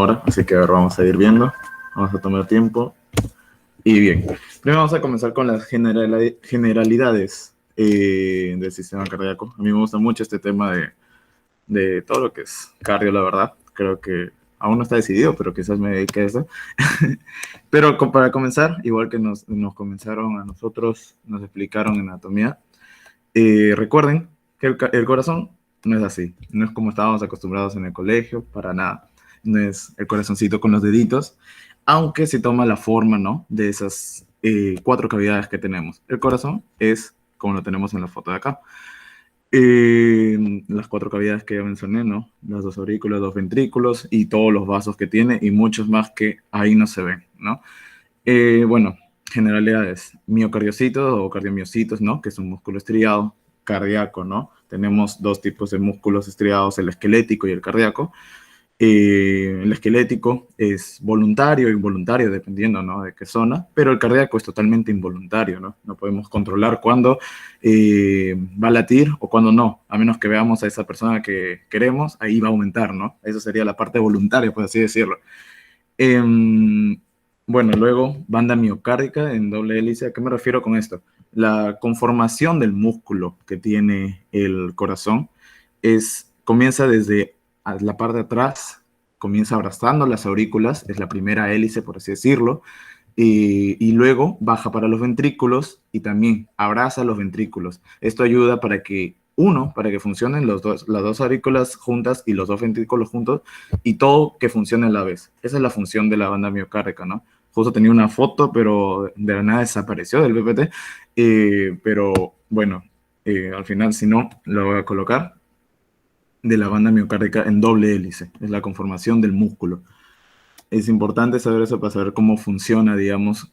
Ahora, así que ahora vamos a ir viendo, vamos a tomar tiempo. Y bien, primero vamos a comenzar con las generalidades del sistema cardíaco. A mí me gusta mucho este tema de todo lo que es cardio, la verdad. Creo que aún no está decidido, pero quizás me dedique a eso. Pero para comenzar, igual que nos comenzaron a nosotros, nos explicaron en anatomía, recuerden que el corazón no es así, no es como estábamos acostumbrados en el colegio, para nada. No es el corazoncito con los deditos, aunque se toma la forma, ¿no?, de esas 4 cavidades que tenemos. El corazón es como lo tenemos en la foto de acá. Las 4 cavidades que ya mencioné, ¿no? Las 2 aurículas, 2 ventrículos y todos los vasos que tiene y muchos más que ahí no se ven, ¿no? Bueno, generalidades, miocardiocitos o cardiomiocitos, ¿no? Que es un músculo estriado, cardíaco, ¿no? Tenemos 2 tipos de músculos estriados, el esquelético y el cardíaco. El esquelético es voluntario o involuntario, dependiendo, ¿no?, de qué zona, pero el cardíaco es totalmente involuntario, ¿no? No podemos controlar cuándo va a latir o cuándo no, a menos que veamos a esa persona que queremos, ahí va a aumentar, ¿no? Eso sería la parte voluntaria, por así decirlo. Bueno, luego, banda miocárdica en doble hélice. ¿A qué me refiero con esto? La conformación del músculo que tiene el corazón comienza desde la parte de atrás, comienza abrazando las aurículas, es la primera hélice, por así decirlo, y luego baja para los ventrículos y también abraza los ventrículos. Esto ayuda para que, para que funcionen las 2 aurículas juntas y los 2 ventrículos juntos y todo que funcione a la vez. Esa es la función de la banda miocárdica, ¿no? Justo tenía una foto, pero de la nada desapareció del PPT. Pero bueno, al final, si no, lo voy a colocar, de la banda miocárdica en doble hélice. Es la conformación del músculo. Es importante saber eso para saber cómo funciona, digamos,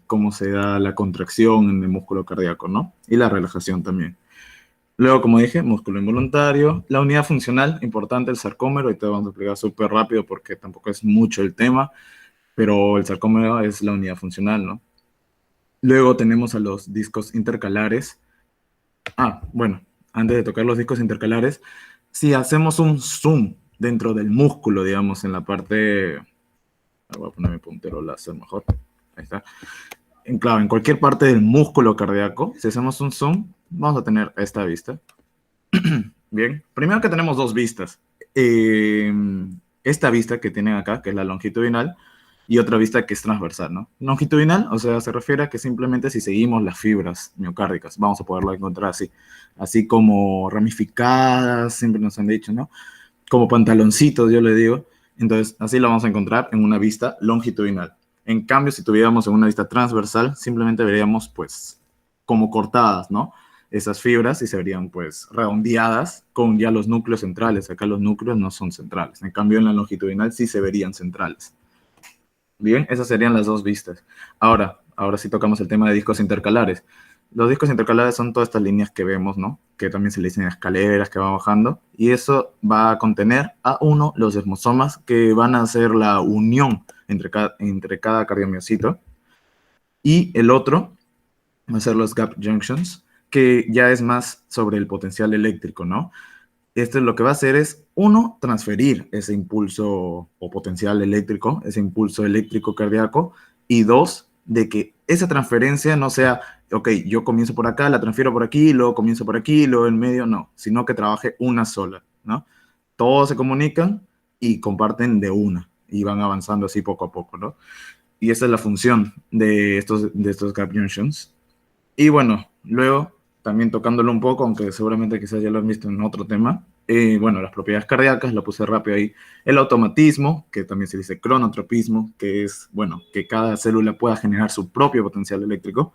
cómo se da la contracción en el músculo cardíaco, ¿no? Y la relajación también. Luego, como dije, músculo involuntario. La unidad funcional, importante, el sarcómero, y te vamos a explicar súper rápido porque tampoco es mucho el tema, pero el sarcómero es la unidad funcional, ¿no? Luego tenemos a los discos intercalares. Bueno, antes de tocar los discos intercalares, si hacemos un zoom dentro del músculo, digamos, en la parte... Voy a poner mi puntero láser mejor. Ahí está. Claro, en cualquier parte del músculo cardíaco, si hacemos un zoom, vamos a tener esta vista. Bien, primero que tenemos 2 vistas. Esta vista que tienen acá, que es la longitudinal, y otra vista que es transversal, ¿no? Longitudinal, o sea, se refiere a que simplemente si seguimos las fibras miocárdicas, vamos a poderlo encontrar así como ramificadas, siempre nos han dicho, ¿no? Como pantaloncitos, yo le digo. Entonces, así lo vamos a encontrar en una vista longitudinal. En cambio, si tuviéramos en una vista transversal, simplemente veríamos, pues, como cortadas, ¿no?, esas fibras y se verían, pues, redondeadas con ya los núcleos centrales. Acá los núcleos no son centrales. En cambio, en la longitudinal sí se verían centrales. Bien, esas serían las 2 vistas. Ahora sí tocamos el tema de discos intercalares. Los discos intercalares son todas estas líneas que vemos, ¿no?, que también se le dicen escaleras que van bajando, y eso va a contener los desmosomas que van a hacer la unión entre cada cardiomiocito, y el otro va a ser los gap junctions, que ya es más sobre el potencial eléctrico, ¿no? Esto lo que va a hacer es, transferir ese impulso o potencial eléctrico, ese impulso eléctrico cardíaco, y 2, de que esa transferencia no sea, ok, yo comienzo por acá, la transfiero por aquí, luego comienzo por aquí, luego en medio, no, sino que trabaje una sola, ¿no? Todos se comunican y comparten de una, y van avanzando así poco a poco, ¿no? Y esa es la función de estos gap junctions. Y bueno, luego también tocándolo un poco, aunque seguramente quizás ya lo han visto en otro tema, bueno, las propiedades cardíacas, lo puse rápido ahí, el automatismo, que también se dice cronotropismo, que es, bueno, que cada célula pueda generar su propio potencial eléctrico,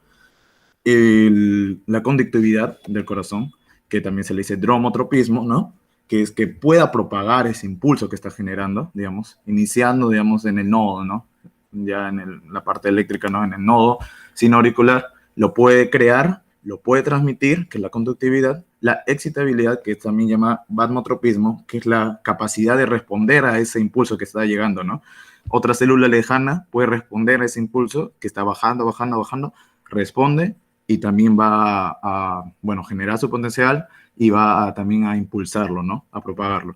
la conductividad del corazón, que también se le dice dromotropismo, ¿no?, que es que pueda propagar ese impulso que está generando, digamos, iniciando, digamos, en el nodo, ¿no?, ya en la parte eléctrica, ¿no?, en el nodo sinauricular, lo puede crear, lo puede transmitir, que es la conductividad, la excitabilidad, que también llama vasotropismo, que es la capacidad de responder a ese impulso que está llegando, ¿no? Otra célula lejana puede responder a ese impulso que está bajando, bajando, bajando, responde y también va bueno, generar su potencial y va también a impulsarlo, ¿no?, a propagarlo.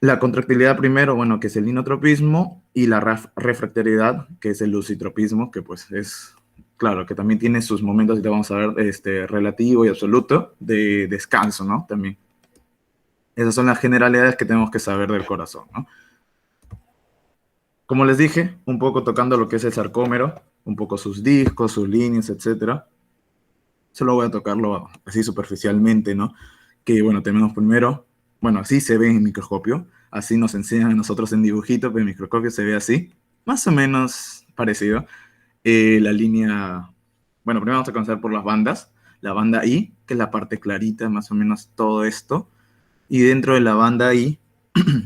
La contractilidad primero, bueno, que es el inotropismo, y la refractariedad, que es el lucitropismo, que pues es, claro, que también tiene sus momentos, y te vamos a ver, relativo y absoluto, de descanso, ¿no? También. Esas son las generalidades que tenemos que saber del corazón, ¿no? Como les dije, un poco tocando lo que es el sarcómero, un poco sus discos, sus líneas, etcétera. Solo voy a tocarlo así superficialmente, ¿no? Que bueno, tenemos primero, bueno, así se ve en microscopio, así nos enseñan a nosotros en dibujito, pero en microscopio se ve así, más o menos parecido. La línea, bueno, primero vamos a comenzar por las bandas, la banda I, que es la parte clarita, más o menos todo esto, y dentro de la banda I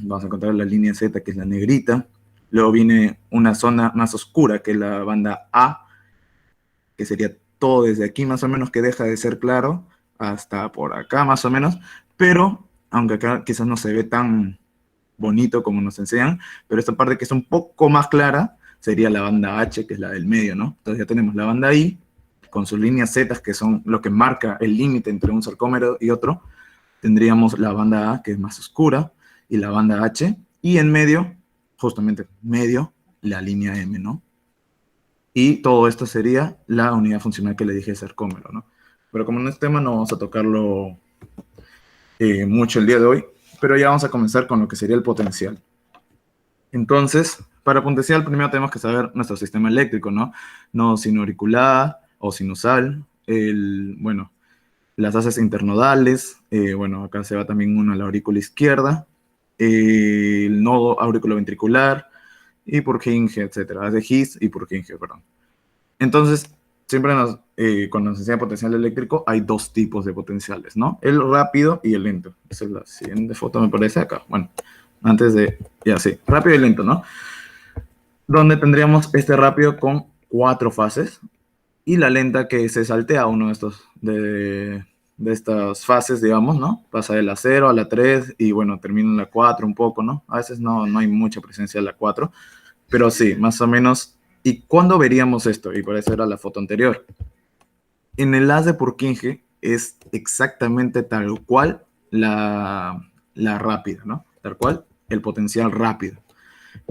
vamos a encontrar la línea Z, que es la negrita, luego viene una zona más oscura, que es la banda A, que sería todo desde aquí más o menos, que deja de ser claro hasta por acá más o menos, pero aunque acá quizás no se ve tan bonito como nos enseñan, pero esta parte que es un poco más clara sería la banda H, que es la del medio, ¿no? Entonces ya tenemos la banda I con sus líneas Z, que son lo que marca el límite entre un sarcómero y otro. Tendríamos la banda A, que es más oscura, y la banda H, y en medio, justamente medio, la línea M, ¿no? Y todo esto sería la unidad funcional que le dije de sarcómero, ¿no? Pero como no es tema, no vamos a tocarlo mucho el día de hoy, pero ya vamos a comenzar con lo que sería el potencial. Entonces, para potencial primero tenemos que saber nuestro sistema eléctrico, ¿no? No sinoauricular o sinusal, bueno, las haces internodales, bueno, acá se va también uno a la aurícula izquierda, el nodo auriculoventricular y Purkinje, etcétera, hace His y Purkinje, perdón. Entonces, siempre cuando nos enseña potencial eléctrico, hay dos tipos de potenciales, ¿no? El rápido y el lento. Esa es la siguiente foto, me parece acá. Bueno, antes de, ya sí, rápido y lento, ¿no? Donde tendríamos este rápido con 4 fases y la lenta que se saltea uno de estas fases, digamos, ¿no? Pasa de la 0 a la 3 y bueno, termina en la 4 un poco, ¿no? A veces no hay mucha presencia de la 4, pero sí, más o menos. ¿Y cuándo veríamos esto? Y por eso era la foto anterior. En el haz de Purkinje es exactamente tal cual la rápida, ¿no? Tal cual el potencial rápido.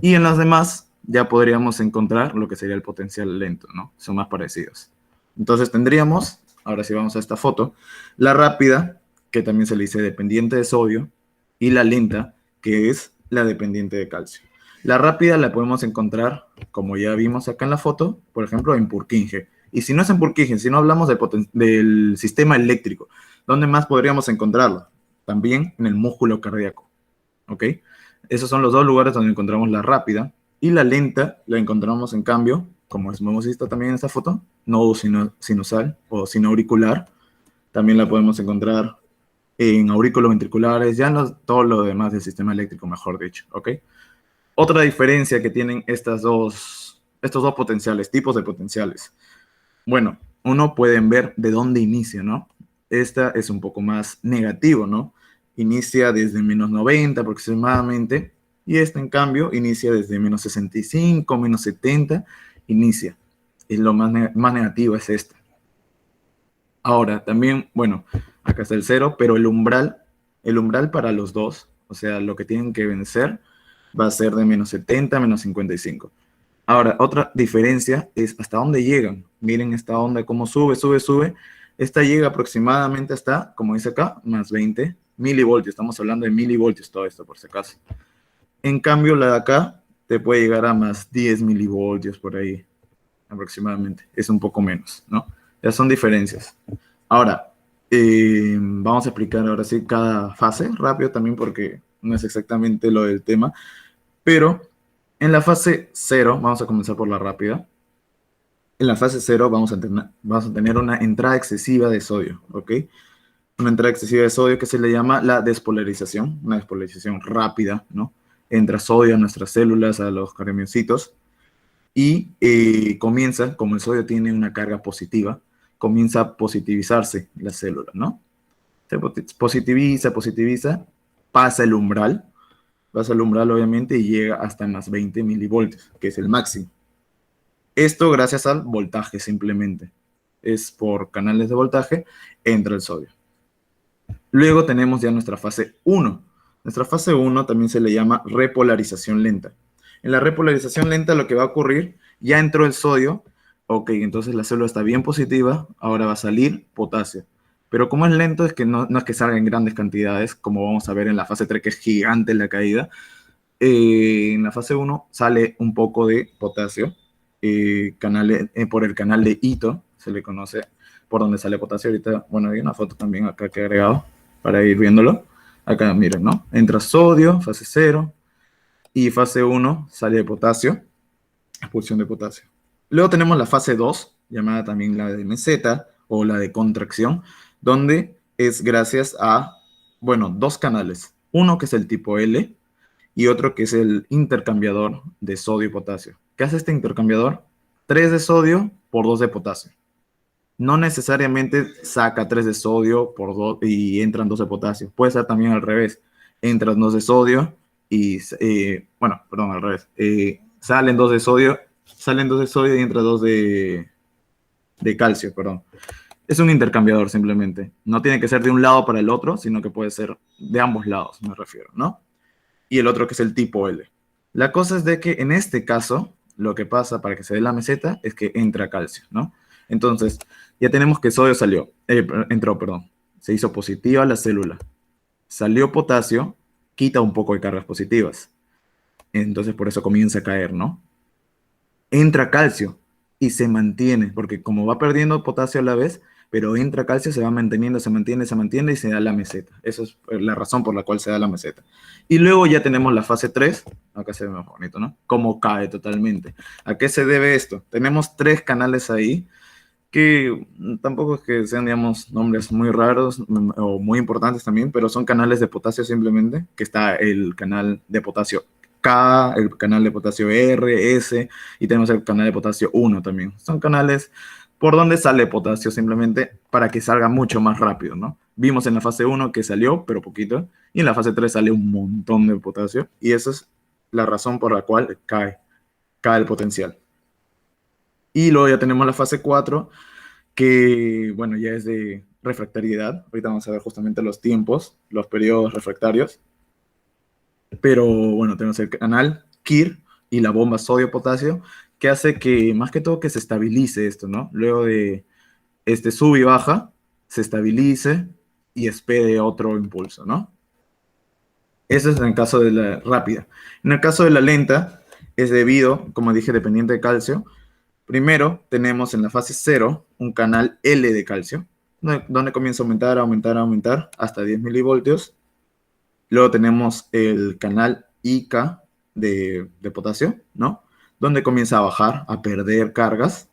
Y en las demás ya podríamos encontrar lo que sería el potencial lento, ¿no? Son más parecidos. Entonces tendríamos, ahora sí vamos a esta foto, la rápida, que también se le dice dependiente de sodio, y la lenta, que es la dependiente de calcio. La rápida la podemos encontrar, como ya vimos acá en la foto, por ejemplo, en Purkinje. Y si no es en Purkinje, si no hablamos del sistema eléctrico, ¿dónde más podríamos encontrarlo? También en el músculo cardíaco, ¿ok? Esos son los dos lugares donde encontramos la rápida. Y la lenta la encontramos, en cambio, como hemos visto también en esta foto, nodo sinusal o sinoauricular. También la podemos encontrar en aurículos ventriculares, ya en todo lo demás del sistema eléctrico, mejor dicho, ¿ok? Otra diferencia que tienen estos dos potenciales, tipos de potenciales. Bueno, uno pueden ver de dónde inicia, ¿no? Esta es un poco más negativo, ¿no? Inicia desde menos 90 aproximadamente, y esta, en cambio, inicia desde menos 65, menos 70, inicia. Es lo más negativo, es esta. Ahora, también, bueno, acá está el 0, pero el umbral para los dos, o sea, lo que tienen que vencer, va a ser de menos 70 a menos 55. Ahora, otra diferencia es hasta dónde llegan. Miren esta onda, cómo sube, sube, sube. Esta llega aproximadamente hasta, como dice acá, más 20 milivoltios. Estamos hablando de milivoltios todo esto, por si acaso. En cambio, la de acá te puede llegar a más 10 milivoltios por ahí, aproximadamente. Es un poco menos, ¿no? Ya son diferencias. Ahora, vamos a explicar ahora sí cada fase, rápido también porque no es exactamente lo del tema, pero en la fase 0, vamos a comenzar por la rápida. En la fase 0 vamos a tener una entrada excesiva de sodio, ¿ok? Una entrada excesiva de sodio que se le llama la despolarización, una despolarización rápida, ¿no? Entra sodio a nuestras células, a los cardiomicitos, y comienza, como el sodio tiene una carga positiva, comienza a positivizarse la célula, ¿no? Se positiviza, positiviza, pasa el umbral, obviamente y llega hasta más 20 milivoltios, que es el máximo. Esto gracias al voltaje simplemente. Es por canales de voltaje, entra el sodio. Luego tenemos ya nuestra fase 1. Nuestra fase 1 también se le llama repolarización lenta. En la repolarización lenta lo que va a ocurrir, ya entró el sodio, ok, entonces la célula está bien positiva, ahora va a salir potasio. Pero como es lento, es que no es que salga en grandes cantidades, como vamos a ver en la fase 3, que es gigante la caída. En la fase 1 sale un poco de potasio, por el canal de Ito, se le conoce por donde sale potasio. Ahorita, bueno, hay una foto también acá que he agregado para ir viéndolo. Acá, miren, ¿no? Entra sodio, fase 0, y fase 1 sale de potasio, expulsión de potasio. Luego tenemos la fase 2, llamada también la de meseta o la de contracción, donde es gracias a, bueno, dos canales. Uno que es el tipo L y otro que es el intercambiador de sodio y potasio. ¿Qué hace este intercambiador? 3 de sodio por 2 de potasio. No necesariamente saca 3 de sodio por 2 y entran 2 de potasio. Puede ser también al revés. Entran 2 de sodio y, bueno, perdón, al revés. Salen 2 de sodio y entra 2 de calcio, perdón. Es un intercambiador simplemente. No tiene que ser de un lado para el otro, sino que puede ser de ambos lados, me refiero, ¿no? Y el otro que es el tipo L. La cosa es de que en este caso, lo que pasa para que se dé la meseta es que entra calcio, ¿no? Entonces, ya tenemos que sodio entró, perdón. Se hizo positiva la célula. Salió potasio, quita un poco de cargas positivas. Entonces, por eso comienza a caer, ¿no? Entra calcio y se mantiene, porque como va perdiendo potasio a la vez, pero entra calcio, se va manteniendo, se mantiene y se da la meseta. Esa es la razón por la cual se da la meseta. Y luego ya tenemos la fase 3, acá se ve más bonito, ¿no? Cómo cae totalmente. ¿A qué se debe esto? Tenemos 3 canales ahí que tampoco es que sean, digamos, nombres muy raros o muy importantes también, pero son canales de potasio simplemente, que está el canal de potasio K, el canal de potasio R, S, y tenemos el canal de potasio 1 también. Son canales por donde sale potasio simplemente para que salga mucho más rápido, ¿no? Vimos en la fase 1 que salió, pero poquito, y en la fase 3 sale un montón de potasio, y esa es la razón por la cual cae el potencial. Y luego ya tenemos la fase 4, que, bueno, ya es de refractariedad. Ahorita vamos a ver justamente los tiempos, los periodos refractarios. Pero, bueno, tenemos el canal KIR y la bomba sodio-potasio, que hace que, más que todo, que se estabilice esto, ¿no? Luego de este sub y baja, se estabilice y espere otro impulso, ¿no? Eso es en el caso de la rápida. En el caso de la lenta, es debido, como dije, dependiente de calcio. Primero tenemos en la fase 0 un canal L de calcio, donde comienza a aumentar, aumentar, aumentar hasta 10 milivoltios. Luego tenemos el canal IK de potasio, ¿no? Donde comienza a bajar, a perder cargas.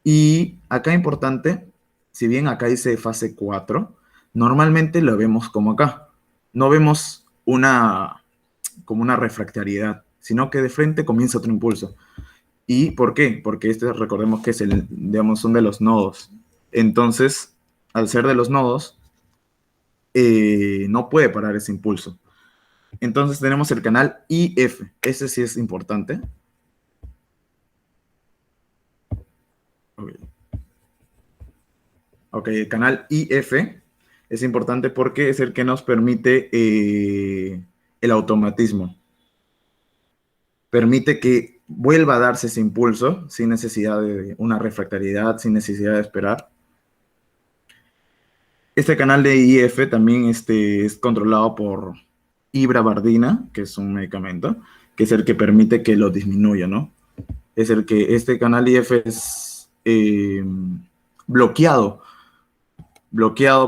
Y acá importante, si bien acá dice fase 4, normalmente lo vemos como acá. No vemos como una refractariedad, sino que de frente comienza otro impulso. ¿Y por qué? Porque este recordemos que es digamos, son de los nodos. Entonces, al ser de los nodos, no puede parar ese impulso. Entonces tenemos el canal IF. Ese sí es importante. Ok, el canal IF es importante porque es el que nos permite el automatismo. Permite que vuelva a darse ese impulso sin necesidad de una refractariedad, sin necesidad de esperar. Este canal de IF también es controlado por ibravardina, que es un medicamento, que es el que permite que lo disminuya, ¿no? Es el que este canal IF es bloqueado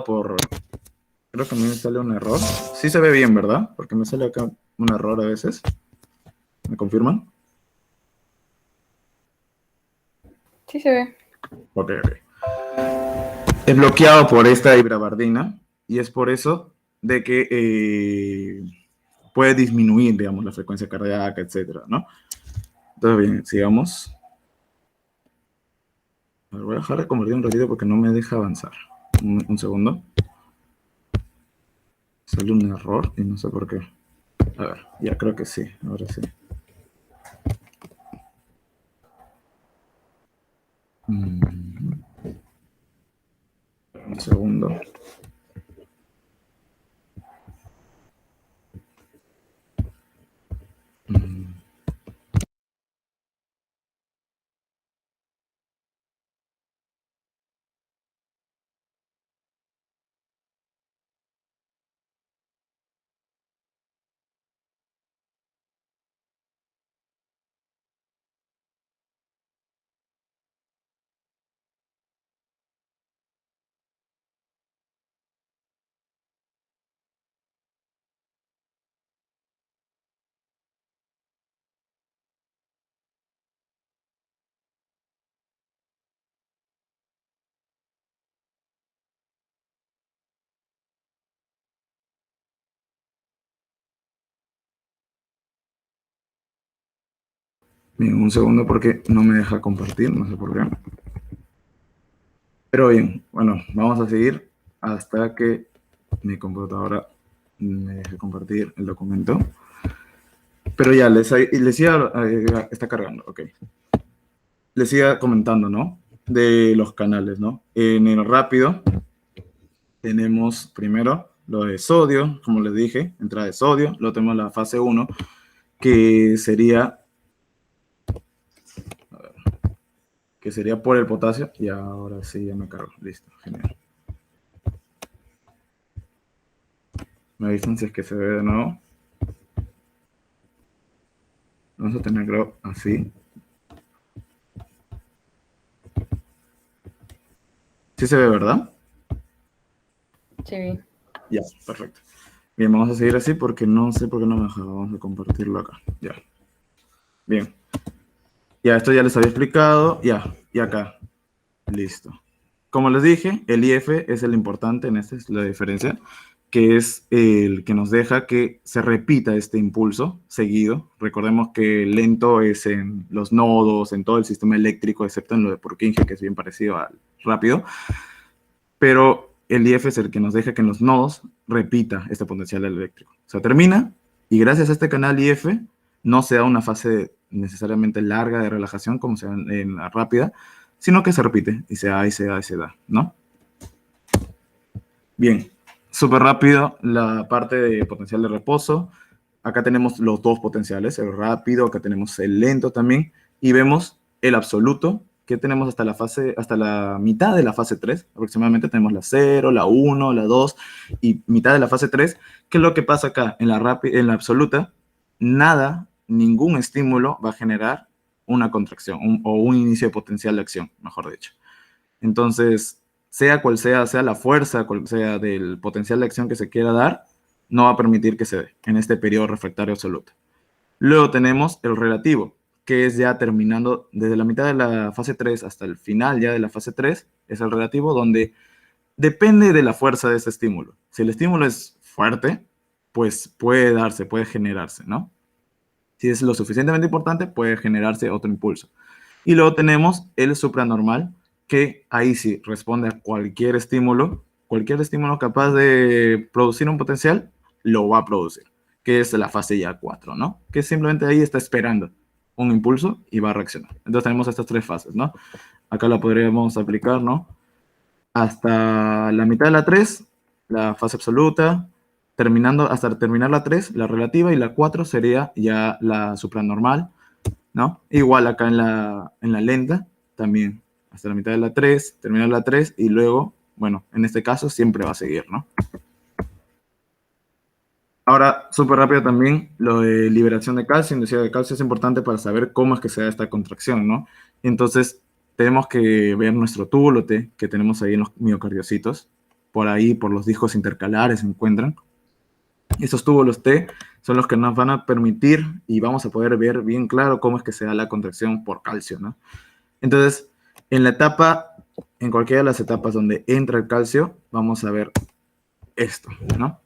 por... Creo que a mí me sale un error. Sí se ve bien, ¿verdad? Porque me sale acá un error a veces. ¿Me confirman? Sí se ve. Ok. Es bloqueado por esta ibravardina y es por eso de que puede disminuir, digamos, la frecuencia cardíaca, etcétera, ¿no? Entonces, bien, sigamos. Me voy a dejar de convertir un ratito porque no me deja avanzar. Un segundo. Sale un error y no sé por qué. A ver, ya creo que sí, ahora sí. Un segundo. Bien, un segundo porque no me deja compartir, no sé por qué. Pero bien, bueno, vamos a seguir hasta que mi computadora me deje compartir el documento. Pero ya, les iba, está cargando, ok. Les iba comentando, ¿no? De los canales, ¿no? En el rápido tenemos primero lo de sodio, como les dije, entrada de sodio, luego tenemos la fase 1, que sería por el potasio, y ahora sí ya me cargo, listo, genial. Me avisan si es que se ve de nuevo. Vamos a tenerlo así. Sí se ve, ¿verdad? Sí. Ya, perfecto. Bien, vamos a seguir así porque no sé por qué no me deja. Vamos a compartirlo acá. Ya. Bien. Ya, esto ya les había explicado. Ya, y acá. Listo. Como les dije, el IF es el importante, en esta es la diferencia, que es el que nos deja que se repita este impulso seguido. Recordemos que lento es en los nodos, en todo el sistema eléctrico, excepto en lo de Purkinje, que es bien parecido al rápido. Pero el IF es el que nos deja que en los nodos repita este potencial eléctrico. O sea, termina y gracias a este canal IF no se da una fase necesariamente larga de relajación como se da en la rápida, sino que se repite y se da y se da y se da, ¿no? Bien, súper rápido la parte de potencial de reposo. Acá tenemos los dos potenciales, el rápido, acá tenemos el lento también, y vemos el absoluto, que tenemos hasta la mitad de la fase 3, aproximadamente tenemos la 0, la 1, la 2, y mitad de la fase 3. ¿Qué es lo que pasa acá? En la absoluta, nada, ningún estímulo va a generar una contracción, o un inicio de potencial de acción, mejor dicho. Entonces, sea cual sea la fuerza, cual sea del potencial de acción que se quiera dar, no va a permitir que se dé en este periodo refractario absoluto. Luego tenemos el relativo, que es ya terminando desde la mitad de la fase 3 hasta el final ya de la fase 3, es el relativo donde depende de la fuerza de ese estímulo. Si el estímulo es fuerte, pues puede darse, puede generarse, ¿no? Si es lo suficientemente importante, puede generarse otro impulso. Y luego tenemos el supranormal, que ahí sí responde a cualquier estímulo capaz de producir un potencial, lo va a producir, que es la fase ya 4, ¿no? Que simplemente ahí está esperando un impulso y va a reaccionar. Entonces tenemos estas tres fases, ¿no? Acá la podríamos aplicar, ¿no? Hasta la mitad de la 3, la fase absoluta, hasta terminar la 3, la relativa, y la 4 sería ya la supranormal, ¿no? Igual acá en la lenta, también hasta la mitad de la 3, terminar la 3 y luego, bueno, en este caso siempre va a seguir, ¿no? Ahora, súper rápido también, lo de liberación de calcio, inducida de calcio es importante para saber cómo es que se da esta contracción, ¿no? Entonces, tenemos que ver nuestro túbulo T que tenemos ahí en los miocardiocitos, por ahí, por los discos intercalares se encuentran. Esos túbulos T son los que nos van a permitir y vamos a poder ver bien claro cómo es que se da la contracción por calcio, ¿no? Entonces, en cualquiera de las etapas donde entra el calcio, vamos a ver esto, ¿no?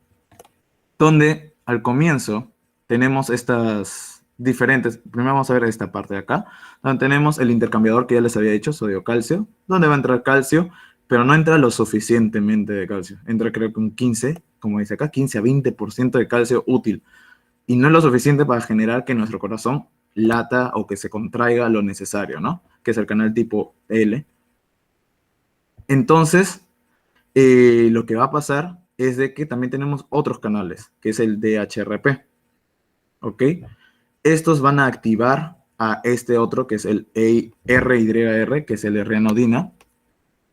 Donde al comienzo tenemos estas diferentes, primero vamos a ver esta parte de acá, donde tenemos el intercambiador que ya les había dicho, sodio-calcio, donde va a entrar calcio, pero no entra lo suficientemente de calcio, entra creo que un 15, como dice acá, 15 a 20% de calcio útil, y no es lo suficiente para generar que nuestro corazón lata o que se contraiga lo necesario, ¿no? Que es el canal tipo L. Entonces, lo que va a pasar es de que también tenemos otros canales, que es el DHRP, ¿ok? Estos van a activar a este otro, que es el RYR, que es el R-anodina.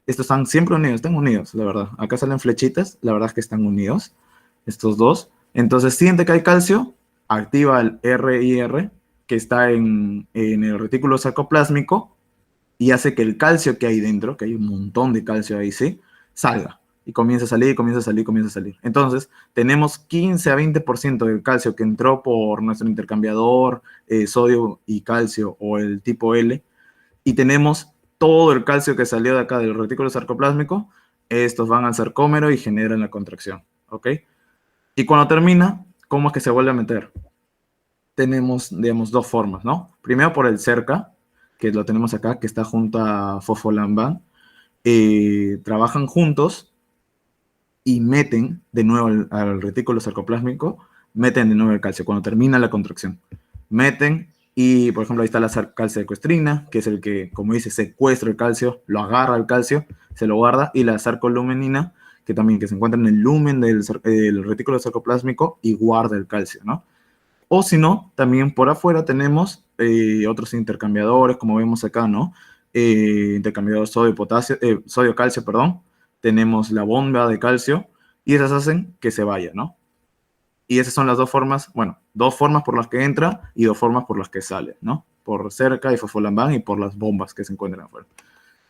Estos están siempre unidos, están unidos, la verdad. Acá salen flechitas, la verdad es que están unidos, estos dos. Entonces, siente que hay calcio, activa el RIR, que está en el retículo sarcoplásmico, y hace que el calcio que hay dentro, que hay un montón de calcio ahí, sí, salga. Y comienza a salir, comienza a salir, comienza a salir. Entonces, tenemos 15 a 20% del calcio que entró por nuestro intercambiador, sodio y calcio, o el tipo L, y tenemos todo el calcio que salió de acá del retículo sarcoplásmico. Estos van al sarcómero y generan la contracción, ¿ok? Y cuando termina, ¿cómo es que se vuelve a meter? tenemos, digamos, dos formas, ¿no? Primero por el cerca, que lo tenemos acá, que está junto a fosfolambán. Trabajan juntos y meten de nuevo al retículo sarcoplásmico, meten de nuevo el calcio cuando termina la contracción. Meten y, por ejemplo, ahí está la calcecoestrina, que es el que, como dice, secuestra el calcio, lo agarra el calcio, se lo guarda, y la sarcolumenina, que también que se encuentra en el lumen del retículo sarcoplásmico y guarda el calcio, ¿no? O si no, también por afuera tenemos otros intercambiadores, como vemos acá, ¿no? Intercambiador sodio-potasio, sodio-calcio, perdón. Tenemos la bomba de calcio y esas hacen que se vaya, ¿no? Y esas son las dos formas, bueno, dos formas por las que entra y dos formas por las que sale, ¿no? Por cerca y fosfolambán y por las bombas que se encuentran afuera.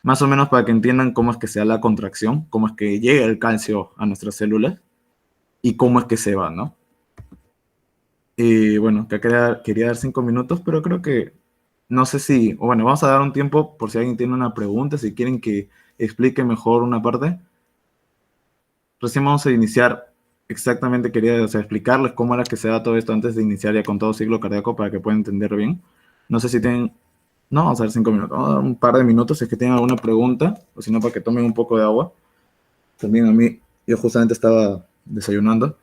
Más o menos para que entiendan cómo es que se da la contracción, cómo es que llega el calcio a nuestras células y cómo es que se va, ¿no? Bueno, quería dar 5 minutos, pero creo que no sé si, o bueno, vamos a dar un tiempo por si alguien tiene una pregunta, si quieren que explique mejor una parte. Recién vamos a iniciar, exactamente quería, o sea, explicarles cómo era que se da todo esto antes de iniciar ya con todo ciclo cardíaco para que puedan entender bien. No sé si tienen, no, vamos a dar 5 minutos, vamos a dar un par de minutos si es que tienen alguna pregunta, o si no, para que tomen un poco de agua. También a mí, yo justamente estaba desayunando.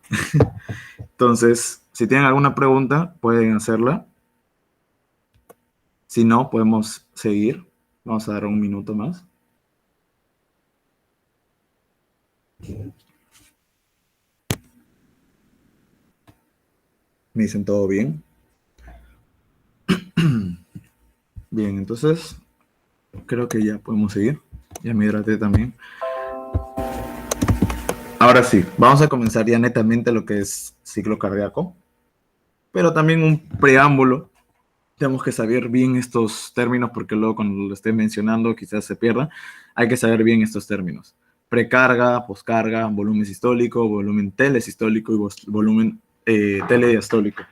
Entonces, si tienen alguna pregunta, pueden hacerla. Si no, podemos seguir. Vamos a dar un minuto más. Me dicen todo bien. Bien, entonces creo que ya podemos seguir. Ya me hidraté también. Ahora sí, vamos a comenzar ya netamente lo que es ciclo cardíaco, pero también un preámbulo. Tenemos que saber bien estos términos porque luego cuando lo esté mencionando quizás se pierda. Hay que saber bien estos términos. Precarga, poscarga, volumen sistólico, volumen telesistólico y volumen telediastólico.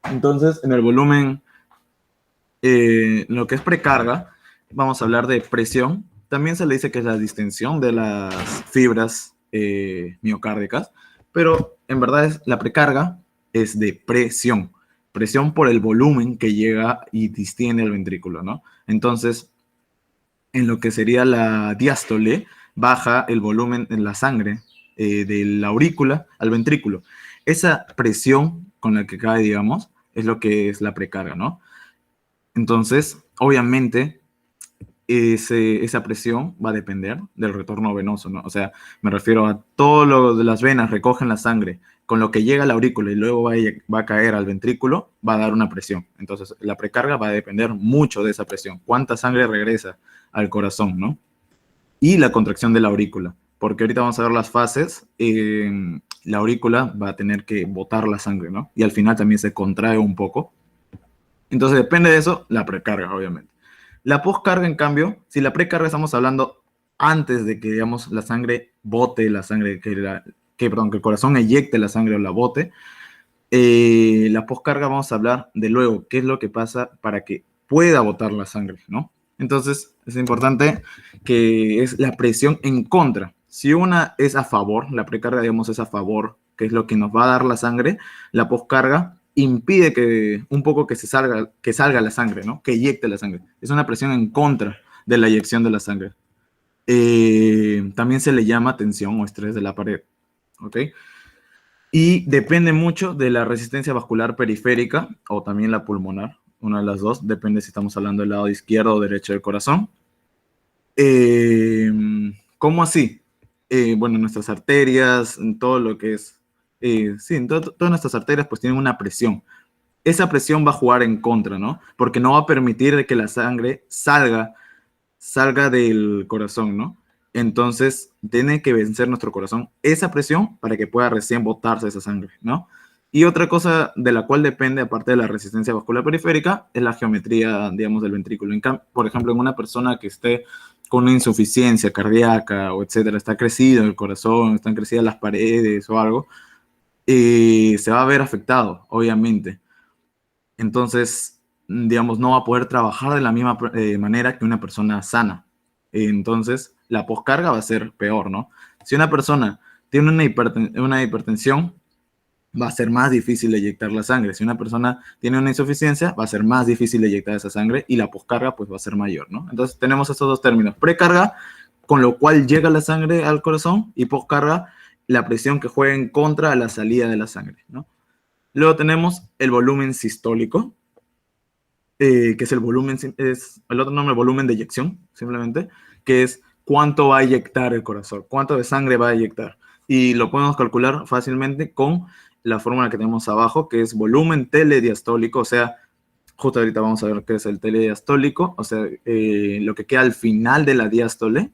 Entonces, en el volumen, lo que es precarga, vamos a hablar de presión. También se le dice que es la distensión de las fibras miocárdicas, pero en verdad la precarga es de presión. Presión por el volumen que llega y distiende el ventrículo, ¿no? Entonces, en lo que sería la diástole, baja el volumen en la sangre de la aurícula al ventrículo. Esa presión con la que cae, digamos, es lo que es la precarga, ¿no? Entonces, obviamente, esa presión va a depender del retorno venoso, ¿no? O sea, me refiero a todo lo de las venas recogen la sangre, con lo que llega a la aurícula y luego va a caer al ventrículo, va a dar una presión. Entonces, la precarga va a depender mucho de esa presión. ¿Cuánta sangre regresa al corazón, no? Y la contracción de la aurícula, porque ahorita vamos a ver las fases. La aurícula va a tener que botar la sangre, ¿no? Y al final también se contrae un poco. Entonces, depende de eso, la precarga, obviamente. La poscarga, en cambio, si la precarga estamos hablando antes de que, digamos, la sangre bote, la sangre, que el corazón eyecte la sangre o la bote, la poscarga vamos a hablar de luego qué es lo que pasa para que pueda botar la sangre, ¿no? Entonces, es importante que es la presión en contra. Si una es a favor, la precarga, digamos, es a favor, que es lo que nos va a dar la sangre, la poscarga impide que un poco que salga la sangre, ¿no? Que eyecte la sangre. Es una presión en contra de la eyección de la sangre. También se le llama tensión o estrés de la pared, ¿ok? Y depende mucho de la resistencia vascular periférica o también la pulmonar, una de las dos, depende si estamos hablando del lado izquierdo o derecho del corazón. ¿Cómo así? Bueno, nuestras arterias, en todo lo que es, sí, todas nuestras arterias pues tienen una presión. Esa presión va a jugar en contra, ¿no? Porque no va a permitir que la sangre salga del corazón, ¿no? Entonces, tiene que vencer nuestro corazón esa presión para que pueda recién botarse esa sangre, ¿no? Y otra cosa de la cual depende, aparte de la resistencia vascular periférica, es la geometría, digamos, del ventrículo. Por ejemplo, en una persona que esté con una insuficiencia cardíaca o etcétera, está crecido el corazón, están crecidas las paredes o algo, se va a ver afectado, obviamente. Entonces, digamos, no va a poder trabajar de la misma manera que una persona sana. Entonces, la poscarga va a ser peor, ¿no? Si una persona tiene una hipertensión, va a ser más difícil eyectar la sangre. Si una persona tiene una insuficiencia, va a ser más difícil eyectar esa sangre y la poscarga pues va a ser mayor, ¿no? Entonces tenemos estos dos términos: precarga, con lo cual llega la sangre al corazón, y poscarga, la presión que juega en contra a la salida de la sangre, ¿no? Luego tenemos el volumen sistólico, que es el volumen, es el otro nombre, volumen de eyección, simplemente, que es cuánto va a eyectar el corazón, cuánto de sangre va a eyectar. Y lo podemos calcular fácilmente con la fórmula que tenemos abajo, que es volumen telediastólico, o sea, justo ahorita vamos a ver qué es el telediastólico, o sea, lo que queda al final de la diástole,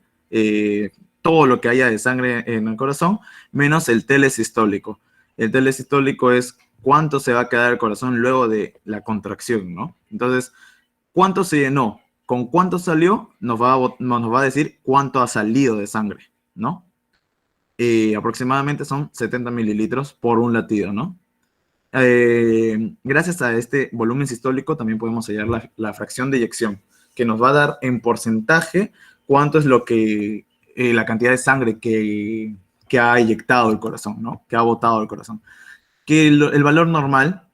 todo lo que haya de sangre en el corazón, menos el telesistólico. El telesistólico es cuánto se va a quedar el corazón luego de la contracción, ¿no? Entonces, ¿cuánto se llenó? Con cuánto salió, nos va a decir cuánto ha salido de sangre, ¿no? Aproximadamente son 70 mililitros por un latido, ¿no? Gracias a este volumen sistólico también podemos hallar la fracción de eyección, que nos va a dar en porcentaje cuánto es lo que, la cantidad de sangre que ha eyectado el corazón, ¿no? Que ha botado el corazón. Que el valor normal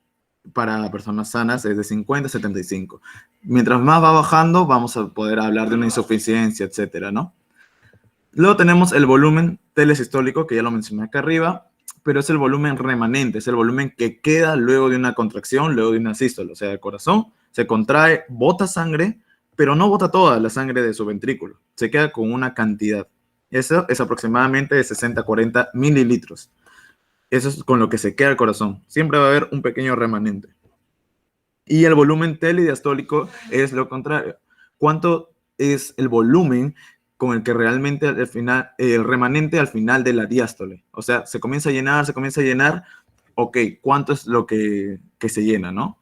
para personas sanas es de 50 a 75. Mientras más va bajando, vamos a poder hablar de una insuficiencia, etcétera, ¿no? Luego tenemos el volumen telesistólico, que ya lo mencioné acá arriba, pero es el volumen remanente, es el volumen que queda luego de una contracción, luego de una sístole. O sea, el corazón se contrae, bota sangre, pero no bota toda la sangre de su ventrículo, se queda con una cantidad. Eso es aproximadamente de 60 a 40 mililitros. Eso es con lo que se queda el corazón. Siempre va a haber un pequeño remanente. Y el volumen telediastólico es lo contrario. ¿Cuánto es el volumen con el que realmente al final, el remanente al final de la diástole? O sea, se comienza a llenar, ok, ¿cuánto es lo que se llena, no?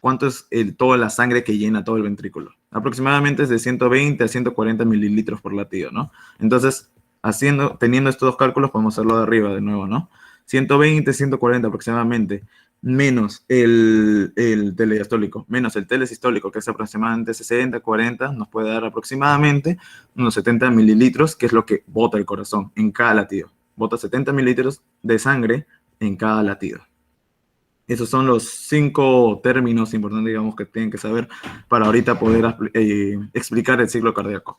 ¿Cuánto es toda la sangre que llena todo el ventrículo? Aproximadamente es de 120 a 140 mililitros por latido, ¿no? Entonces, teniendo estos dos cálculos, podemos hacerlo de arriba de nuevo, ¿no? 120, 140 aproximadamente, menos el telediastólico, menos el telesistólico, que es aproximadamente 60, 40, nos puede dar aproximadamente unos 70 mililitros, que es lo que bota el corazón en cada latido. Bota 70 mililitros de sangre en cada latido. Esos son los 5 términos importantes, digamos, que tienen que saber para ahorita poder explicar el ciclo cardíaco.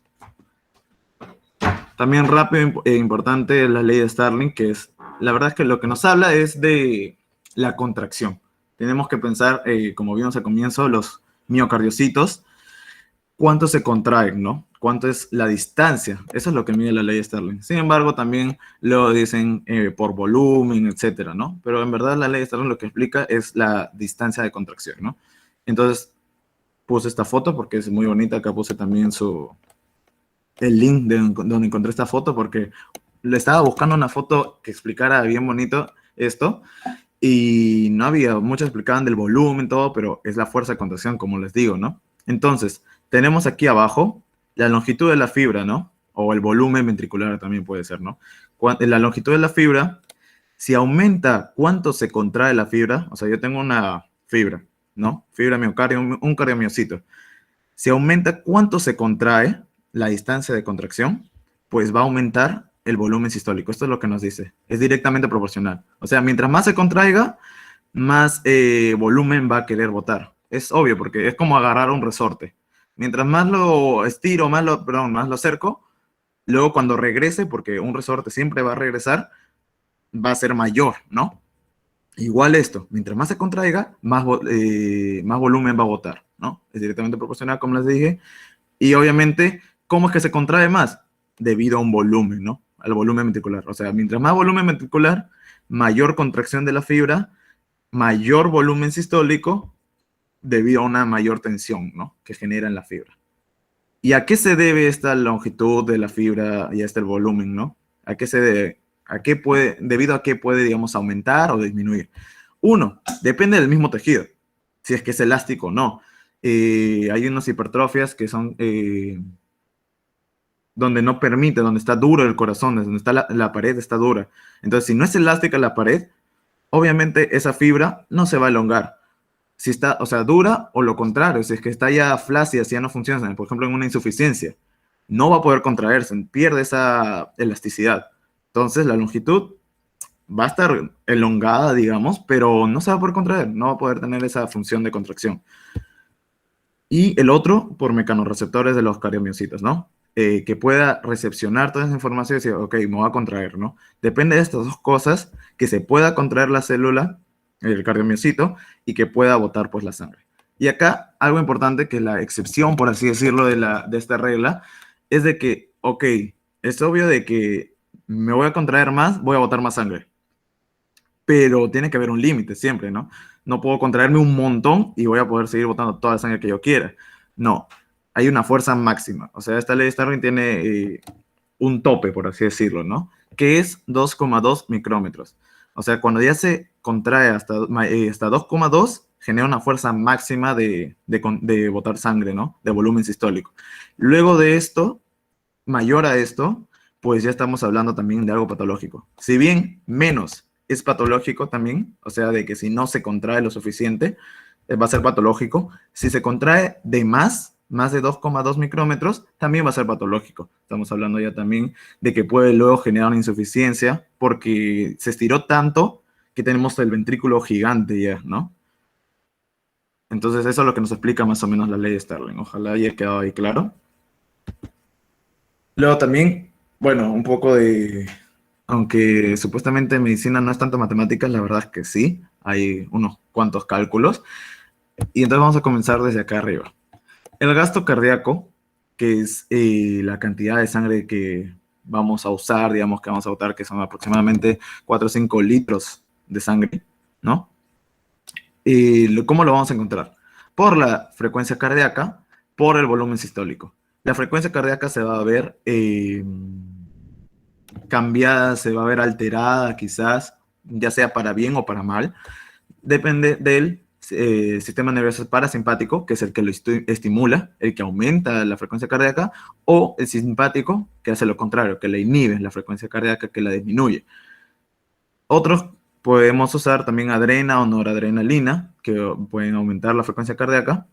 También rápido e importante es la ley de Starling, que es, la verdad es que lo que nos habla es de la contracción. Tenemos que pensar, como vimos al comienzo, los miocardiocitos, cuánto se contraen, ¿no? Cuánto es la distancia. Eso es lo que mide la ley de Starling. Sin embargo, también lo dicen por volumen, etcétera, ¿no? Pero en verdad la ley de Starling lo que explica es la distancia de contracción, ¿no? Entonces, puse esta foto porque es muy bonita. Acá puse también el link de donde encontré esta foto, porque le estaba buscando una foto que explicara bien bonito esto, y no había, muchos explicaban del volumen, todo, pero es la fuerza de contracción, como les digo, ¿no? Entonces, tenemos aquí abajo la longitud de la fibra, ¿no? O el volumen ventricular también puede ser, ¿no? La longitud de la fibra, si aumenta cuánto se contrae la fibra, o sea, yo tengo una fibra, ¿no? Fibra miocardio, un cardiomiocito. Si aumenta cuánto se contrae, la distancia de contracción, pues va a aumentar el volumen sistólico. Esto es lo que nos dice. Es directamente proporcional. O sea, mientras más se contraiga, más volumen va a querer botar. Es obvio, porque es como agarrar un resorte. Mientras más lo estiro, más lo acerco, luego cuando regrese, porque un resorte siempre va a regresar, va a ser mayor, ¿no? Igual esto, mientras más se contraiga, más volumen va a botar, ¿no? Es directamente proporcional, como les dije. Y obviamente, ¿cómo es que se contrae más? Debido a un volumen, ¿no? Al volumen ventricular. O sea, mientras más volumen ventricular, mayor contracción de la fibra, mayor volumen sistólico, debido a una mayor tensión, ¿no? Que genera en la fibra. ¿Y a qué se debe esta longitud de la fibra y el volumen, ¿no? ¿A qué se debe? ¿Debido a qué puede, digamos, aumentar o disminuir? Uno, depende del mismo tejido, si es que es elástico o no. Hay unas hipertrofias que son donde no permite, donde está duro el corazón, donde está la pared está dura. Entonces, si no es elástica la pared, obviamente esa fibra no se va a elongar. Si está, o sea, dura, o lo contrario, si es que está ya flácida, si ya no funciona, por ejemplo, en una insuficiencia, no va a poder contraerse, pierde esa elasticidad. Entonces, la longitud va a estar elongada, digamos, pero no se va a poder contraer, no va a poder tener esa función de contracción. Y el otro por mecanorreceptores de los cardiomiocitos, ¿no? Que pueda recepcionar toda esa información y decir, ok, me voy a contraer, ¿no? Depende de estas dos cosas, que se pueda contraer la célula, el cardiomiocito, y que pueda botar pues la sangre. Y acá algo importante, que la excepción, por así decirlo, de esta regla, es de que, ok, es obvio de que me voy a contraer más, voy a botar más sangre, pero tiene que haber un límite siempre, ¿no? No puedo contraerme un montón y voy a poder seguir botando toda la sangre que yo quiera. No, hay una fuerza máxima. O sea, esta ley de Starling tiene un tope, por así decirlo, ¿no? Que es 2,2 micrómetros. O sea, cuando ya se contrae hasta 2,2, genera una fuerza máxima de botar sangre, ¿no? De volumen sistólico. Luego de esto, mayor a esto, pues ya estamos hablando también de algo patológico. Si bien menos es patológico también, o sea, de que si no se contrae lo suficiente, va a ser patológico. Si se contrae de más de 2,2 micrómetros, también va a ser patológico. Estamos hablando ya también de que puede luego generar una insuficiencia porque se estiró tanto que tenemos el ventrículo gigante ya, ¿no? Entonces eso es lo que nos explica más o menos la ley de Starling. Ojalá haya quedado ahí claro. Luego también, bueno, un poco de, aunque supuestamente medicina no es tanto matemáticas, la verdad es que sí, hay unos cuantos cálculos. Y entonces vamos a comenzar desde acá arriba. El gasto cardíaco, que es la cantidad de sangre que vamos a usar, digamos que vamos a botar, que son aproximadamente 4 o 5 litros de sangre, ¿no? ¿Cómo lo vamos a encontrar? Por la frecuencia cardíaca, por el volumen sistólico. La frecuencia cardíaca se va a ver cambiada, se va a ver alterada quizás, ya sea para bien o para mal. Depende del sistema nervioso parasimpático, que es el que lo estimula, el que aumenta la frecuencia cardíaca, o el simpático, que hace lo contrario, que le inhibe la frecuencia cardíaca, que la disminuye. Otros podemos usar también adrena o noradrenalina, que pueden aumentar la frecuencia cardíaca,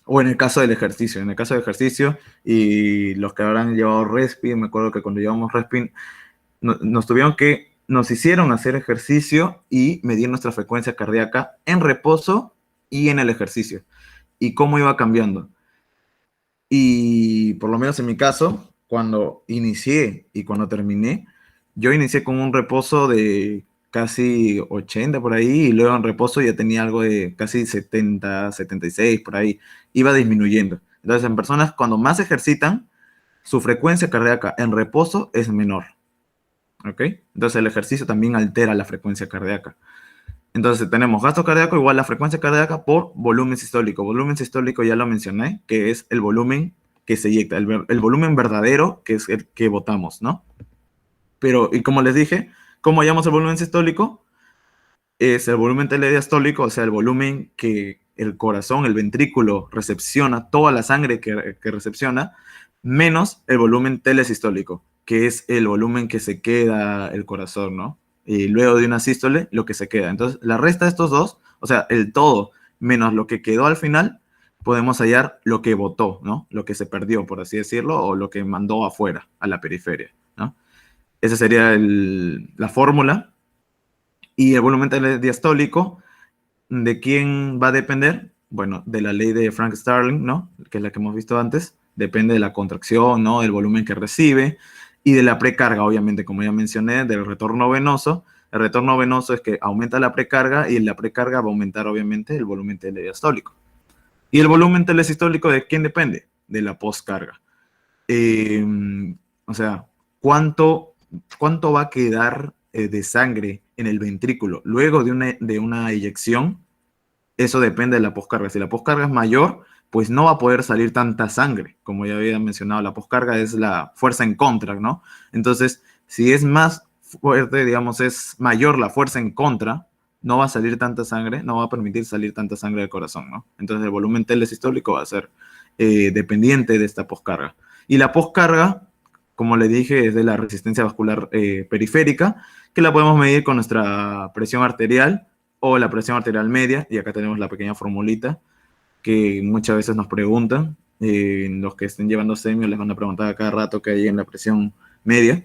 o en el caso del ejercicio. En el caso del ejercicio, y los que habrán llevado Respi, me acuerdo que cuando llevamos Respi, nos hicieron hacer ejercicio y medir nuestra frecuencia cardíaca en reposo y en el ejercicio. Y cómo iba cambiando. Y por lo menos en mi caso, cuando inicié y cuando terminé, yo inicié con un reposo de casi 80 por ahí, y luego en reposo ya tenía algo de casi 70, 76 por ahí. Iba disminuyendo. Entonces, en personas cuando más ejercitan, su frecuencia cardíaca en reposo es menor. ¿Ok? Entonces el ejercicio también altera la frecuencia cardíaca. Entonces tenemos gasto cardíaco igual la frecuencia cardíaca por volumen sistólico. Volumen sistólico ya lo mencioné, que es el volumen que se inyecta, el volumen verdadero, que es el que botamos, ¿no? Pero, y como les dije, ¿cómo llamamos el volumen sistólico? Es el volumen telediastólico, o sea, el volumen que el corazón, el ventrículo recepciona, toda la sangre que recepciona, menos el volumen telesistólico, que es el volumen que se queda el corazón, ¿no? Y luego de una sístole, lo que se queda. Entonces, la resta de estos dos, o sea, el todo menos lo que quedó al final, podemos hallar lo que botó, ¿no? Lo que se perdió, por así decirlo, o lo que mandó afuera, a la periferia, ¿no? Esa sería la fórmula. Y el volumen telediastólico, ¿de quién va a depender? Bueno, de la ley de Frank Starling, ¿no? Que es la que hemos visto antes. Depende de la contracción, ¿no? Del volumen que recibe y de la precarga, obviamente, como ya mencioné, del retorno venoso. El retorno venoso es que aumenta la precarga y en la precarga va a aumentar, obviamente, el volumen telediastólico. ¿Y el volumen telesistólico de quién depende? De la postcarga. Eh, o sea, ¿cuánto va a quedar de sangre en el ventrículo luego de una eyección? Eso depende de la poscarga. Si la poscarga es mayor, pues no va a poder salir tanta sangre. Como ya había mencionado, la poscarga es la fuerza en contra, ¿no? Entonces, si es más fuerte, digamos, es mayor la fuerza en contra, no va a salir tanta sangre, no va a permitir salir tanta sangre del corazón, ¿no? Entonces, el volumen telesistólico va a ser dependiente de esta poscarga. Y la poscarga, como le dije, es de la resistencia vascular periférica, que la podemos medir con nuestra presión arterial o la presión arterial media, y acá tenemos la pequeña formulita que muchas veces nos preguntan, los que estén llevando semio les van a preguntar a cada rato que hay en la presión media.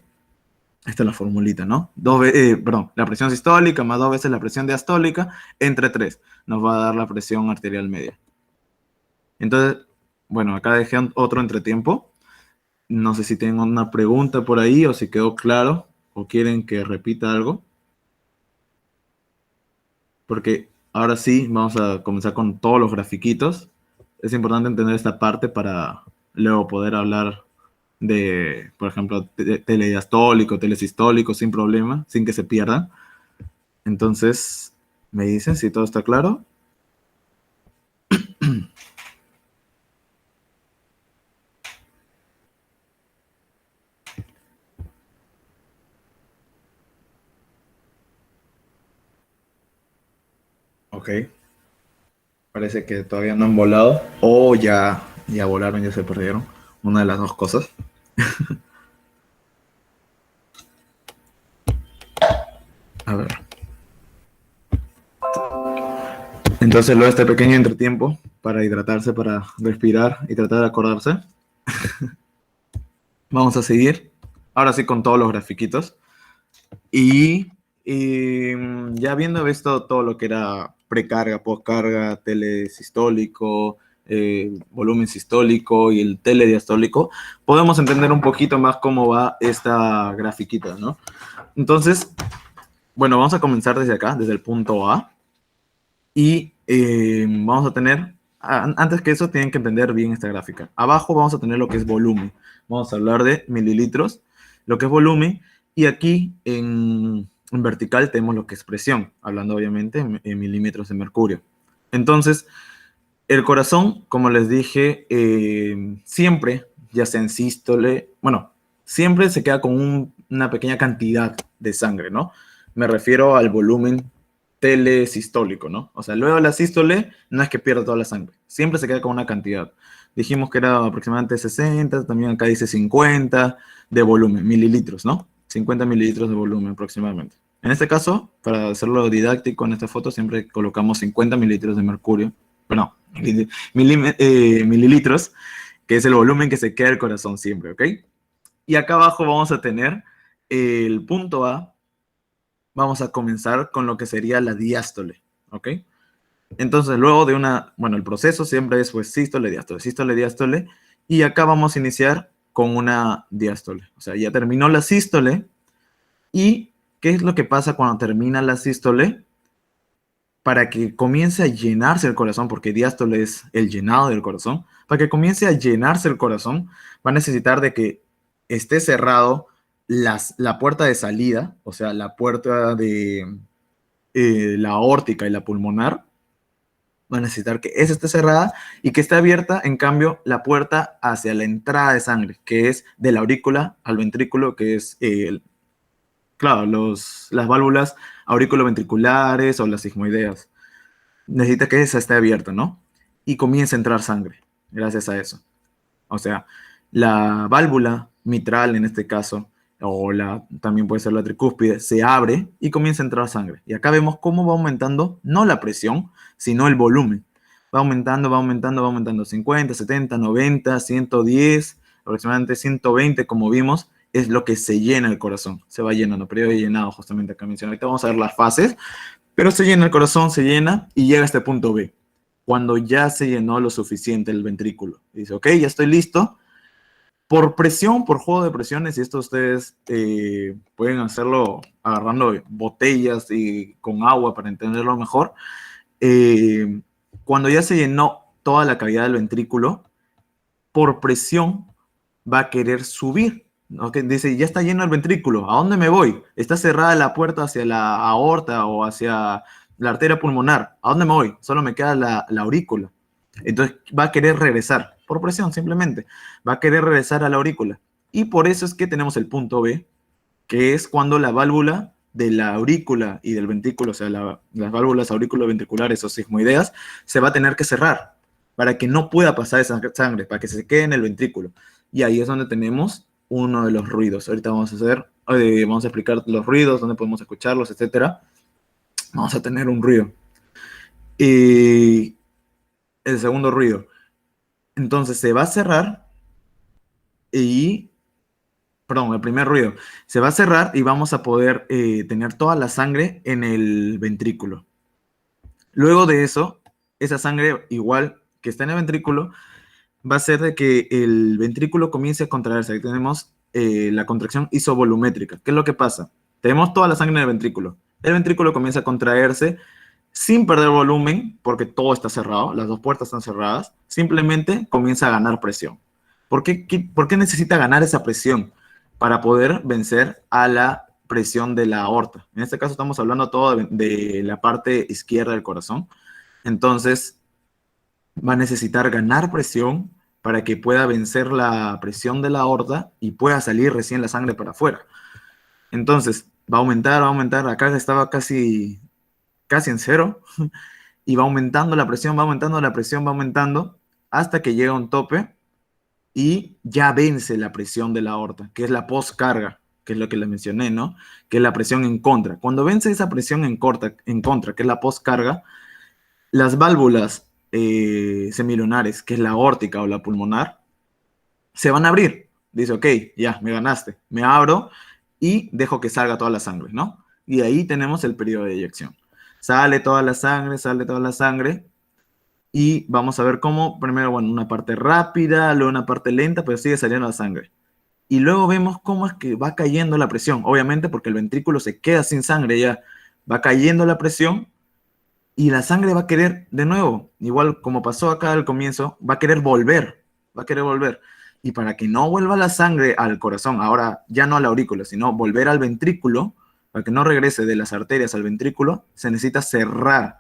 Esta es la formulita, ¿no? Perdón, la presión sistólica más 2 veces la presión diastólica entre 3 nos va a dar la presión arterial media. Entonces, bueno, acá dejé otro entretiempo. No sé si tengo una pregunta por ahí o si quedó claro o quieren que repita algo. Porque ahora sí vamos a comenzar con todos los grafiquitos. Es importante entender esta parte para luego poder hablar de, por ejemplo, telediastólico, telesistólico sin problema, sin que se pierdan. Entonces, me dicen si todo está claro. Ok. Parece que todavía no han volado. O ya volaron, ya se perdieron. Una de las dos cosas. A ver. Entonces, luego este pequeño entretiempo para hidratarse, para respirar y tratar de acordarse. Vamos a seguir. Ahora sí con todos los grafiquitos. Y ya habiendo visto todo lo que era precarga, postcarga, telesistólico, volumen sistólico y el telediastólico, podemos entender un poquito más cómo va esta grafiquita, ¿no? Entonces, bueno, vamos a comenzar desde acá, desde el punto A. Y vamos a tener, antes que eso, tienen que entender bien esta gráfica. Abajo vamos a tener lo que es volumen. Vamos a hablar de mililitros, lo que es volumen. Y aquí en vertical tenemos lo que es presión, hablando obviamente en milímetros de mercurio. Entonces, el corazón, como les dije, siempre, ya sea en sístole, bueno, siempre se queda con una pequeña cantidad de sangre, ¿no? Me refiero al volumen telesistólico, ¿no? O sea, luego de la sístole no es que pierda toda la sangre, siempre se queda con una cantidad. Dijimos que era aproximadamente 60, también acá dice 50 de volumen, mililitros, ¿no? 50 mililitros de volumen aproximadamente. En este caso, para hacerlo didáctico en esta foto, siempre colocamos 50 mililitros de mercurio, bueno, mililitros, que es el volumen que se queda el corazón siempre, ¿ok? Y acá abajo vamos a tener el punto A. Vamos a comenzar con lo que sería la diástole, ¿ok? Entonces, luego de bueno, el proceso siempre es pues sístole, diástole, y acá vamos a iniciar con una diástole. O sea, ya terminó la sístole, y ¿qué es lo que pasa cuando termina la sístole? Para que comience a llenarse el corazón, porque diástole es el llenado del corazón, para que comience a llenarse el corazón, va a necesitar de que esté cerrado la puerta de salida, o sea, la puerta de la aórtica y la pulmonar, va a necesitar que esa esté cerrada y que esté abierta, en cambio, la puerta hacia la entrada de sangre, que es de la aurícula al ventrículo, que es, claro, las válvulas auriculoventriculares o las sigmoideas. Necesita que esa esté abierta, ¿no? Y comience a entrar sangre, gracias a eso. O sea, la válvula mitral en este caso, o también puede ser la tricúspide, se abre y comienza a entrar sangre. Y acá vemos cómo va aumentando, no la presión, sino el volumen. Va aumentando, va aumentando, va aumentando. 50, 70, 90, 110, aproximadamente 120, como vimos, es lo que se llena el corazón. Se va llenando, periodo de llenado, justamente acá mencioné. Ahorita vamos a ver las fases, pero se llena el corazón, se llena y llega a este punto B, cuando ya se llenó lo suficiente el ventrículo. Dice, ok, ya estoy listo. Por presión, por juego de presiones, y esto ustedes pueden hacerlo agarrando botellas y con agua para entenderlo mejor. eh, Cuando ya se llenó toda la cavidad del ventrículo, por presión va a querer subir. ¿Okay? Dice, ya está lleno el ventrículo, ¿a dónde me voy? Está cerrada la puerta hacia la aorta o hacia la arteria pulmonar, ¿a dónde me voy? Solo me queda la aurícula. Entonces va a querer regresar, por presión simplemente, va a querer regresar a la aurícula. Y por eso es que tenemos el punto B, que es cuando la válvula de la aurícula y del ventrículo, o sea, las válvulas auriculoventriculares o sigmoideas, se va a tener que cerrar para que no pueda pasar esa sangre, para que se quede en el ventrículo. Y ahí es donde tenemos uno de los ruidos. Ahorita vamos a explicar los ruidos, dónde podemos escucharlos, etcétera. Vamos a tener un ruido. Y el segundo ruido. Entonces se va a cerrar y perdón, el primer ruido, se va a cerrar y vamos a poder tener toda la sangre en el ventrículo. Luego de eso, esa sangre igual que está en el ventrículo va a ser de que el ventrículo comience a contraerse. Ahí tenemos la contracción isovolumétrica. ¿Qué es lo que pasa? Tenemos toda la sangre en el ventrículo. El ventrículo comienza a contraerse sin perder volumen, porque todo está cerrado, las dos puertas están cerradas, simplemente comienza a ganar presión. ¿Por qué necesita ganar esa presión? Para poder vencer a la presión de la aorta. En este caso estamos hablando todo de la parte izquierda del corazón. Entonces, va a necesitar ganar presión para que pueda vencer la presión de la aorta y pueda salir recién la sangre para afuera. Entonces, va a aumentar, va a aumentar. Acá estaba casi en cero y va aumentando la presión, va aumentando la presión, va aumentando hasta que llega a un tope y ya vence la presión de la aorta, que es la postcarga, que es lo que les mencioné, ¿no? Que es la presión en contra. Cuando vence esa presión en contra, que es la postcarga, las válvulas semilunares, que es la aórtica o la pulmonar, se van a abrir. Dice, ok, ya, me ganaste. Me abro y dejo que salga toda la sangre, ¿no? Y ahí tenemos el periodo de eyección. Sale toda la sangre y vamos a ver cómo, primero, bueno, una parte rápida, luego una parte lenta, pero sigue saliendo la sangre. Y luego vemos cómo es que va cayendo la presión, obviamente porque el ventrículo se queda sin sangre ya, va cayendo la presión y la sangre va a querer de nuevo, igual como pasó acá al comienzo, va a querer volver, va a querer volver. Y para que no vuelva la sangre al corazón, ahora ya no a la aurícula, sino volver al ventrículo, para que no regrese de las arterias al ventrículo, se necesita cerrar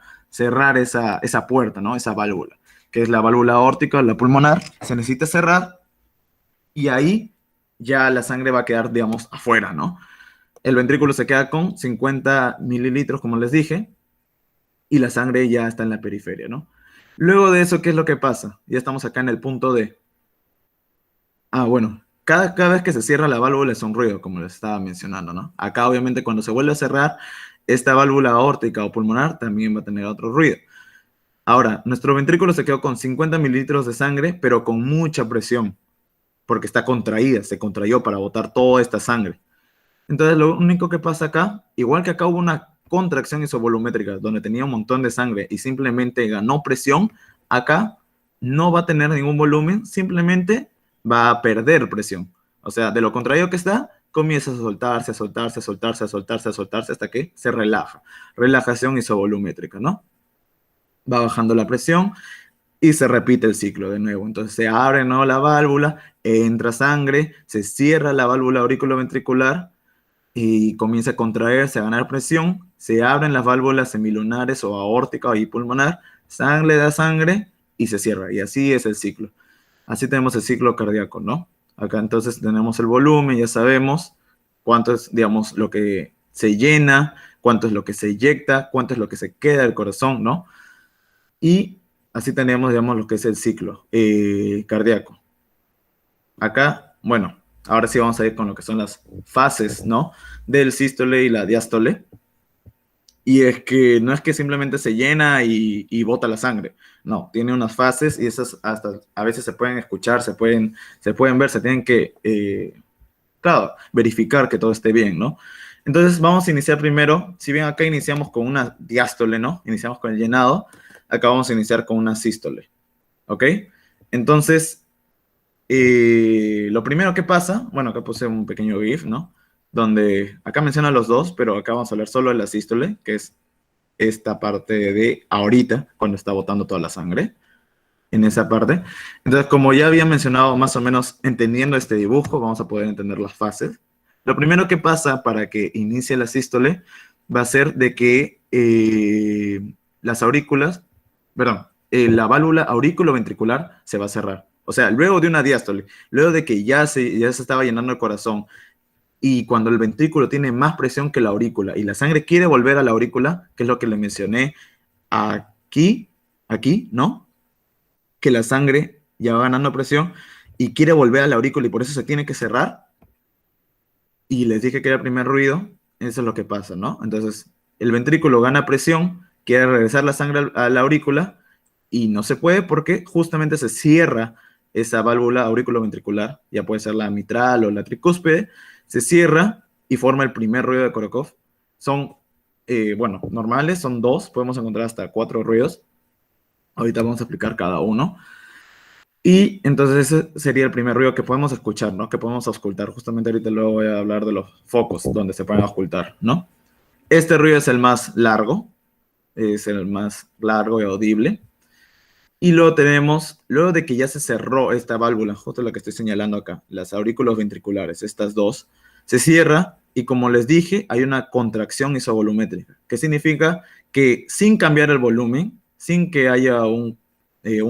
esa puerta, ¿no? Esa válvula, que es la válvula aórtica, la pulmonar, se necesita cerrar y ahí ya la sangre va a quedar, digamos, afuera, ¿no? El ventrículo se queda con 50 mililitros, como les dije, y la sangre ya está en la periferia, ¿no? Luego de eso, ¿qué es lo que pasa? Ya estamos acá en el punto D. Bueno, cada vez que se cierra la válvula es un ruido, como les estaba mencionando, ¿no? Acá, obviamente, cuando se vuelve a cerrar, esta válvula aórtica o pulmonar también va a tener otro ruido. Ahora, nuestro ventrículo se quedó con 50 mililitros de sangre, pero con mucha presión, porque está contraída, se contrayó para botar toda esta sangre. Entonces, lo único que pasa acá, igual que acá hubo una contracción isovolumétrica, donde tenía un montón de sangre y simplemente ganó presión, acá no va a tener ningún volumen, simplemente va a perder presión. O sea, de lo contrario que está, comienza a soltarse, a soltarse, a soltarse, a soltarse, a soltarse, hasta que se relaja. Relajación isovolumétrica, ¿no? Va bajando la presión y se repite el ciclo de nuevo. Entonces se abre, ¿no?, la válvula, entra sangre, se cierra la válvula auriculoventricular y comienza a contraerse, a ganar presión, se abren las válvulas semilunares o aórtica y pulmonar, sangre da sangre y se cierra. Y así es el ciclo. Así tenemos el ciclo cardíaco, ¿no? Acá entonces tenemos el volumen, ya sabemos cuánto es, digamos, lo que se llena, cuánto es lo que se eyecta, cuánto es lo que se queda del corazón, ¿no? Y así tenemos, digamos, lo que es el ciclo cardíaco. Acá, bueno, ahora sí vamos a ir con lo que son las fases, ¿no? Del sístole y la diástole. Y es que no es que simplemente se llena y bota la sangre. No, tiene unas fases y esas hasta a veces se pueden escuchar, se pueden ver, se tienen que, claro, verificar que todo esté bien, ¿no? Entonces vamos a iniciar primero, si bien acá iniciamos con una diástole, ¿no? Iniciamos con el llenado, acá vamos a iniciar con una sístole, ¿ok? Entonces, lo primero que pasa, bueno, acá puse un pequeño GIF, ¿no? Donde acá menciona los dos, pero acá vamos a hablar solo de la sístole, que es esta parte de ahorita, cuando está botando toda la sangre, en esa parte. Entonces, como ya había mencionado, más o menos entendiendo este dibujo, vamos a poder entender las fases. Lo primero que pasa para que inicie la sístole va a ser de que las aurículas, perdón, la válvula auriculoventricular se va a cerrar. O sea, luego de una diástole, luego de que ya se estaba llenando el corazón, y cuando el ventrículo tiene más presión que la aurícula y la sangre quiere volver a la aurícula, que es lo que le mencioné aquí, ¿no? Que la sangre ya va ganando presión y quiere volver a la aurícula y por eso se tiene que cerrar. Y les dije que era el primer ruido, eso es lo que pasa, ¿no? Entonces, el ventrículo gana presión, quiere regresar la sangre a la aurícula y no se puede porque justamente se cierra esa válvula auriculoventricular, ya puede ser la mitral o la tricúspide, se cierra y forma el primer ruido de Korokov. Son, bueno, normales, son 2, podemos encontrar hasta 4 ruidos. Ahorita vamos a explicar cada uno. Y entonces ese sería el primer ruido que podemos escuchar, ¿no? Que podemos auscultar. Justamente ahorita luego voy a hablar de los focos donde se pueden auscultar, ¿no? Este ruido es el más largo y audible. Y luego tenemos, luego de que ya se cerró esta válvula, justo la que estoy señalando acá, las aurículos ventriculares, estas dos, se cierra y como les dije, hay una contracción isovolumétrica, que significa que sin cambiar el volumen, sin que haya un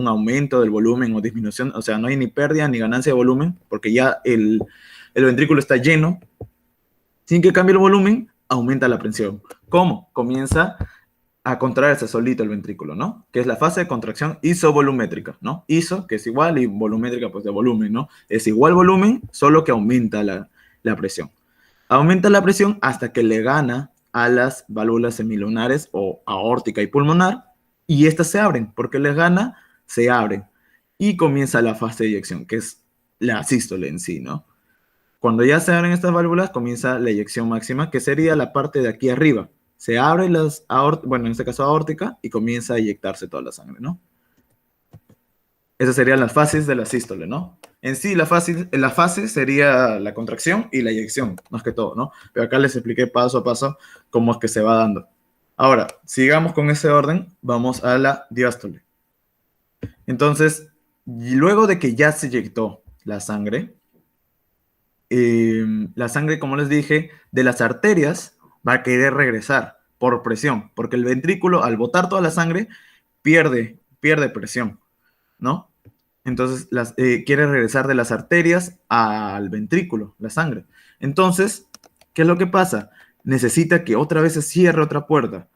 aumento del volumen o disminución, o sea, no hay ni pérdida ni ganancia de volumen, porque ya el ventrículo está lleno, sin que cambie el volumen, aumenta la presión. ¿Cómo? Comienza a contraerse solito el ventrículo, ¿no? Que es la fase de contracción isovolumétrica, ¿no? Iso, que es igual, y volumétrica, pues de volumen, ¿no? Es igual volumen, solo que aumenta la presión. Aumenta la presión hasta que le gana a las válvulas semilunares o aórtica y pulmonar, y estas se abren, porque les gana, se abren. Y comienza la fase de eyección, que es la sístole en sí, ¿no? Cuando ya se abren estas válvulas, comienza la eyección máxima, que sería la parte de aquí arriba. Se abre las bueno, en este caso aórtica, y comienza a eyectarse toda la sangre, ¿no? Esas serían las fases de la sístole, ¿no? En sí, la fase sería la contracción y la eyección, más que todo, ¿no? Pero acá les expliqué paso a paso cómo es que se va dando. Ahora, sigamos con ese orden, vamos a la diástole. Entonces, luego de que ya se eyectó la sangre, como les dije, de las arterias va a querer regresar por presión, porque el ventrículo al botar toda la sangre pierde presión, ¿no? Entonces quiere regresar de las arterias al ventrículo, la sangre. Entonces, ¿qué es lo que pasa? Necesita que otra vez se cierre otra puerta.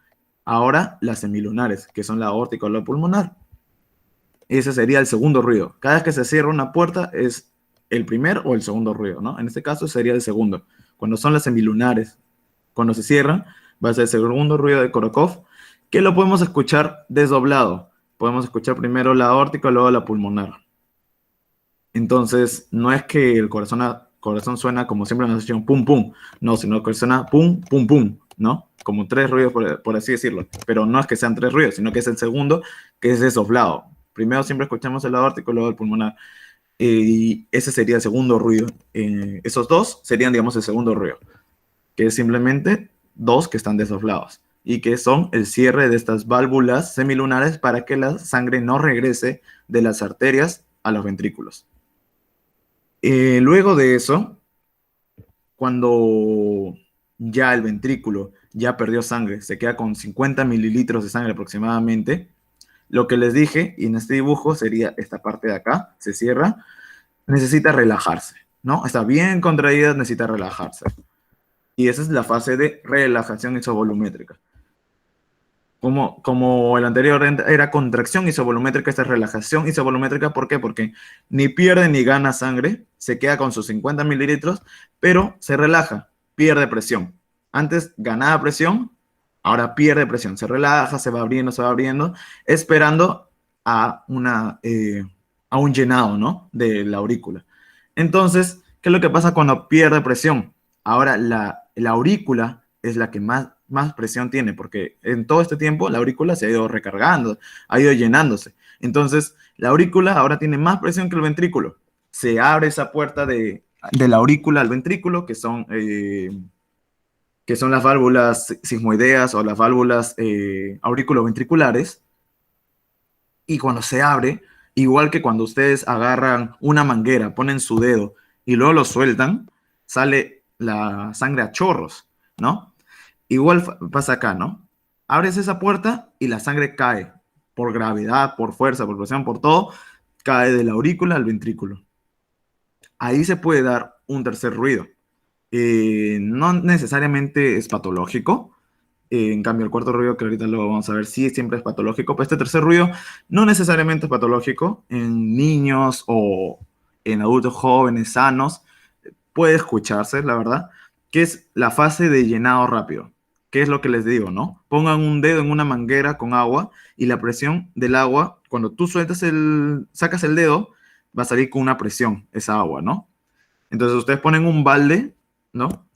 Ahora las semilunares, que son la aórtica o la pulmonar. Ese sería el segundo ruido. Cada vez que se cierra una puerta es el primer o el segundo ruido, ¿no? En este caso sería el segundo. Cuando son las semilunares, cuando se cierran, va a ser el segundo ruido de Korokov, que lo podemos escuchar desdoblado. Podemos escuchar primero la aórtica, luego la pulmonar. Entonces, no es que el corazón suena como siempre nos hecho pum pum, no, sino que suena pum pum pum, ¿no? Como 3 ruidos, por así decirlo. Pero no es que sean 3 ruidos, sino que es el segundo, que es desdoblado. Primero siempre escuchamos el aórtico, luego el pulmonar. Y ese sería el segundo ruido. Esos dos serían, digamos, el segundo ruido, que es simplemente 2 que están desdoblados y que son el cierre de estas válvulas semilunares para que la sangre no regrese de las arterias a los ventrículos. Luego de eso, cuando ya el ventrículo ya perdió sangre, se queda con 50 mililitros de sangre aproximadamente, lo que les dije, y en este dibujo sería esta parte de acá, se cierra, necesita relajarse, ¿no? Está bien contraída, necesita relajarse. Y esa es la fase de relajación isovolumétrica. Como el anterior era contracción isovolumétrica, esta es relajación isovolumétrica. ¿Por qué? Porque ni pierde ni gana sangre, se queda con sus 50 mililitros, pero se relaja, pierde presión. Antes ganaba presión, ahora pierde presión, se relaja, se va abriendo, esperando a un llenado, ¿no? De la aurícula. Entonces, ¿qué es lo que pasa cuando pierde presión? Ahora la aurícula es la que más presión tiene, porque en todo este tiempo la aurícula se ha ido recargando, ha ido llenándose. Entonces, la aurícula ahora tiene más presión que el ventrículo. Se abre esa puerta de la aurícula al ventrículo, que son las válvulas sigmoideas o las válvulas auriculoventriculares. Y cuando se abre, igual que cuando ustedes agarran una manguera, ponen su dedo y luego lo sueltan, sale la sangre a chorros, ¿no? Igual pasa acá, ¿no? Abres esa puerta y la sangre cae por gravedad, por fuerza, por presión, por todo, cae de la aurícula al ventrículo. Ahí se puede dar un tercer ruido. No necesariamente es patológico. En cambio, el cuarto ruido, que ahorita lo vamos a ver, sí siempre es patológico, pero este tercer ruido no necesariamente es patológico. En niños o en adultos jóvenes, sanos, puede escucharse, la verdad, que es la fase de llenado rápido. ¿Qué es lo que les digo, no? Pongan un dedo en una manguera con agua y la presión del agua, cuando tú sacas el dedo, va a salir con una presión esa agua, ¿no? Entonces ustedes ponen un balde, ¿no?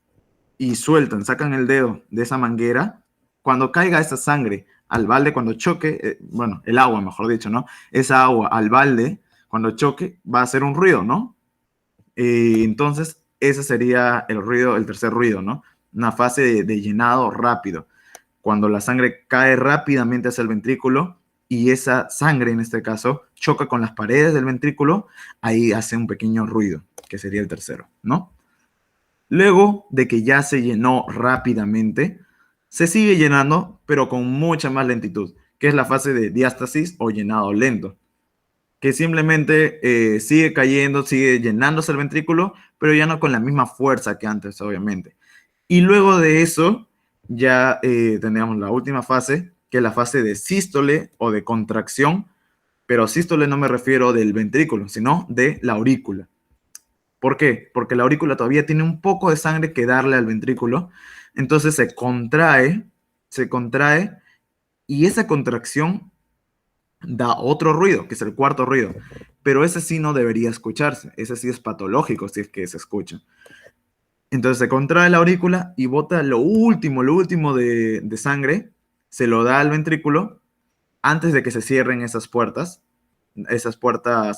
Y sueltan, sacan el dedo de esa manguera. Cuando caiga esa sangre al balde, cuando choque, bueno, el agua, mejor dicho, ¿no? Esa agua al balde, cuando choque, va a hacer un ruido, ¿no? Entonces, ese sería el ruido, el tercer ruido, ¿no? Una fase de llenado rápido. Cuando la sangre cae rápidamente hacia el ventrículo y esa sangre, en este caso, choca con las paredes del ventrículo, ahí hace un pequeño ruido, que sería el tercero, ¿no? Luego de que ya se llenó rápidamente, se sigue llenando, pero con mucha más lentitud, que es la fase de diástasis o llenado lento, que simplemente sigue cayendo, sigue llenándose el ventrículo, pero ya no con la misma fuerza que antes, obviamente. Y luego de eso, ya tendríamos la última fase, que es la fase de sístole o de contracción, pero sístole no me refiero del ventrículo, sino de la aurícula. ¿Por qué? Porque la aurícula todavía tiene un poco de sangre que darle al ventrículo, entonces se contrae, y esa contracción da otro ruido, que es el cuarto ruido, pero ese sí no debería escucharse, ese sí es patológico si es que se escucha. Entonces se contrae la aurícula y bota lo último de sangre, se lo da al ventrículo antes de que se cierren esas puertas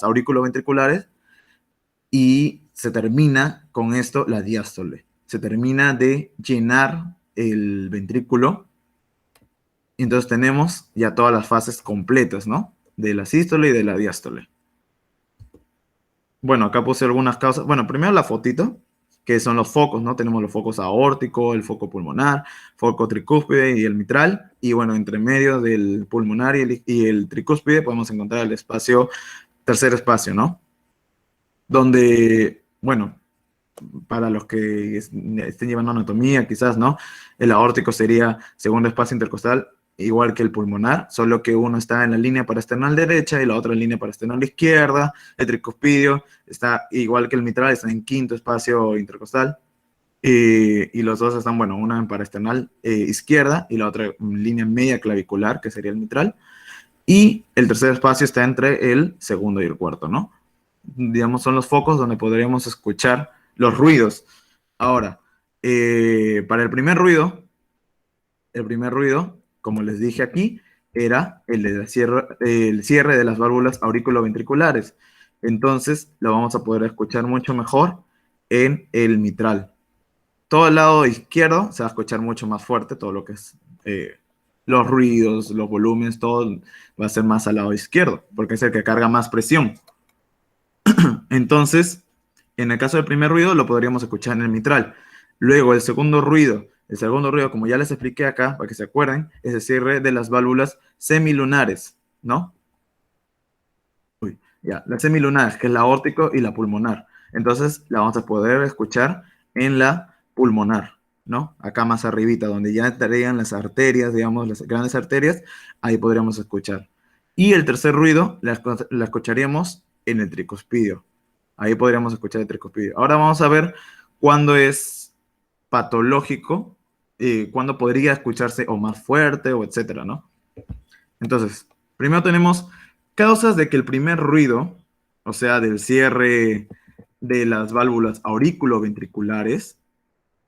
auriculoventriculares, y se termina con esto la diástole. Se termina de llenar el ventrículo. Y entonces tenemos ya todas las fases completas, ¿no? De la sístole y de la diástole. Bueno, acá puse algunas causas. Bueno, primero la fotito, que son los focos, ¿no? Tenemos los focos aórtico, el foco pulmonar, foco tricúspide y el mitral. Y bueno, entre medio del pulmonar y el tricúspide podemos encontrar el espacio, tercer espacio, ¿no? Donde, bueno, para los que estén llevando anatomía, quizás, ¿no? El aórtico sería segundo espacio intercostal, igual que el pulmonar, solo que uno está en la línea parasternal derecha y la otra en línea parasternal izquierda. El tricuspidio está igual que el mitral, está en quinto espacio intercostal. Y los dos están, bueno, una en parasternal izquierda y la otra en línea media clavicular, que sería el mitral. Y el tercer espacio está entre el segundo y el cuarto, ¿no? Digamos, son los focos donde podríamos escuchar los ruidos. Ahora, para el primer ruido, como les dije aquí, era el cierre de las válvulas auriculoventriculares. Entonces, lo vamos a poder escuchar mucho mejor en el mitral. Todo el lado izquierdo se va a escuchar mucho más fuerte, todo lo que es los ruidos, los volúmenes, todo va a ser más al lado izquierdo, porque es el que carga más presión. Entonces, en el caso del primer ruido, lo podríamos escuchar en el mitral. Luego, el segundo ruido, como ya les expliqué acá, para que se acuerden, es el cierre de las válvulas semilunares, ¿no? Ya, las semilunares, que es la aórtico y la pulmonar. Entonces, la vamos a poder escuchar en la pulmonar, ¿no? Acá más arribita, donde ya estarían las arterias, digamos, las grandes arterias, ahí podríamos escuchar. Y el tercer ruido, la escucharíamos en el tricuspidio. Ahí podríamos escuchar el tricuspidio. Ahora vamos a ver cuándo es patológico, cuándo podría escucharse o más fuerte, o etcétera, ¿no? Entonces, primero tenemos causas de que el primer ruido, o sea, del cierre de las válvulas auriculoventriculares,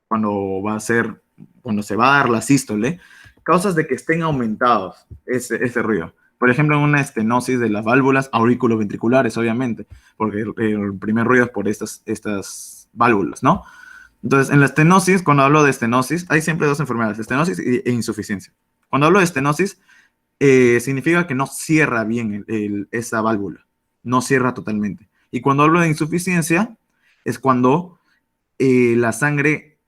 cuando se va a dar la sístole, causas de que estén aumentados ese ruido. Por ejemplo, en una estenosis de las válvulas auriculoventriculares, obviamente, porque el primer ruido es por estas válvulas, ¿no? Entonces, en la estenosis, cuando hablo de estenosis, hay siempre dos enfermedades, estenosis e insuficiencia. Cuando hablo de estenosis, significa que no cierra bien esa válvula, no cierra totalmente. Y cuando hablo de insuficiencia, es cuando la sangre,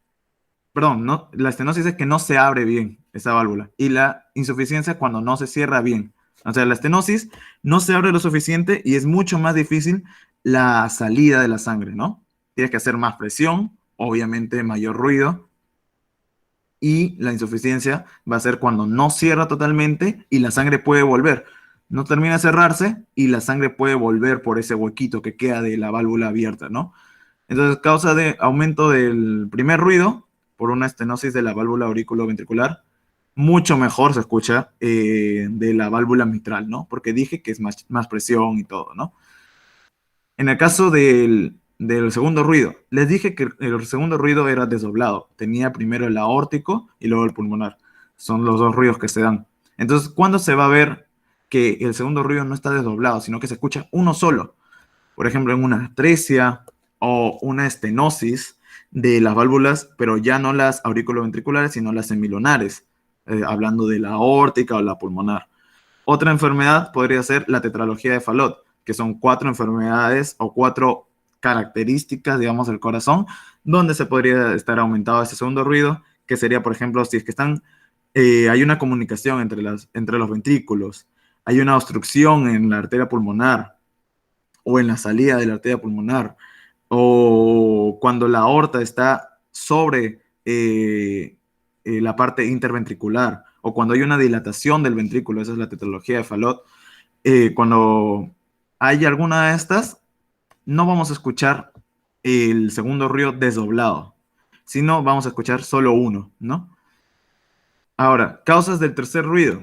perdón, no, la estenosis es que no se abre bien esa válvula, y la insuficiencia es cuando no se cierra bien. O sea, la estenosis no se abre lo suficiente y es mucho más difícil la salida de la sangre, ¿no? Tienes que hacer más presión, obviamente mayor ruido, y la insuficiencia va a ser cuando no cierra totalmente y la sangre puede volver. No termina de cerrarse y la sangre puede volver por ese huequito que queda de la válvula abierta, ¿no? Entonces, causa de aumento del primer ruido por una estenosis de la válvula auriculoventricular, mucho mejor se escucha de la válvula mitral, ¿no? Porque dije que es más presión y todo, ¿no? En el caso del segundo ruido, les dije que el segundo ruido era desdoblado. Tenía primero el aórtico y luego el pulmonar. Son los dos ruidos que se dan. Entonces, ¿cuándo se va a ver que el segundo ruido no está desdoblado, sino que se escucha uno solo? Por ejemplo, en una atresia o una estenosis de las válvulas, pero ya no las auriculoventriculares, sino las semilunares, hablando de la aórtica o la pulmonar. Otra enfermedad podría ser la tetralogía de Fallot, que son 4 enfermedades o 4 características, digamos, del corazón, donde se podría estar aumentado ese segundo ruido, que sería, por ejemplo, si es que hay una comunicación entre los ventrículos, hay una obstrucción en la arteria pulmonar o en la salida de la arteria pulmonar, o cuando la aorta está sobre la parte interventricular, o cuando hay una dilatación del ventrículo, esa es la tetralogía de Fallot. Cuando hay alguna de estas, no vamos a escuchar el segundo ruido desdoblado, sino vamos a escuchar solo uno, ¿no? Ahora, causas del tercer ruido.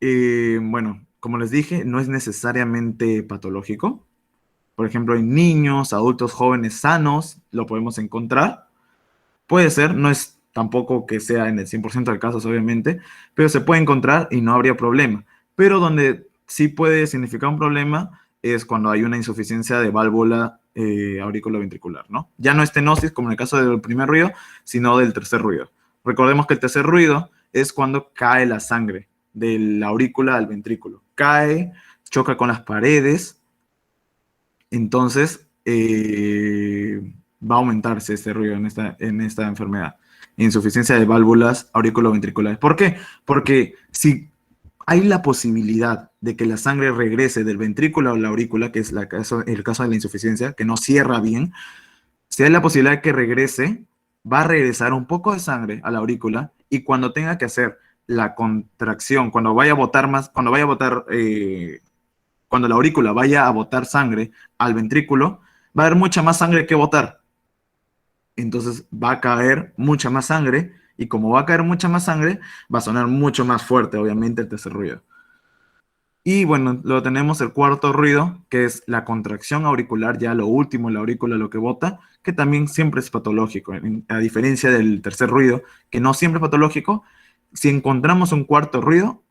Bueno, como les dije, no es necesariamente patológico. Por ejemplo, en niños, adultos jóvenes sanos, lo podemos encontrar. Puede ser, no es tampoco que sea en el 100% de casos, obviamente, pero se puede encontrar y no habría problema. Pero donde sí puede significar un problema es cuando hay una insuficiencia de válvula auriculoventricular, ¿no? Ya no estenosis, como en el caso del primer ruido, sino del tercer ruido. Recordemos que el tercer ruido es cuando cae la sangre de la aurícula al ventrículo. Cae, choca con las paredes, entonces va a aumentarse este ruido en esta enfermedad. Insuficiencia de válvulas auriculoventriculares. ¿Por qué? Porque si hay la posibilidad de que la sangre regrese del ventrículo a la aurícula, que es el caso de la insuficiencia, que no cierra bien, si hay la posibilidad de que regrese, va a regresar un poco de sangre a la aurícula y cuando tenga que hacer la contracción, cuando vaya a botar más, cuando la aurícula vaya a botar sangre al ventrículo, va a haber mucha más sangre que botar. Entonces va a caer mucha más sangre y como va a caer mucha más sangre, va a sonar mucho más fuerte, obviamente, el tercer ruido. Y bueno, lo tenemos el cuarto ruido, que es la contracción auricular, ya lo último, la aurícula lo que bota, que también siempre es patológico, a diferencia del tercer ruido, que no siempre es patológico. Si encontramos un cuarto ruido,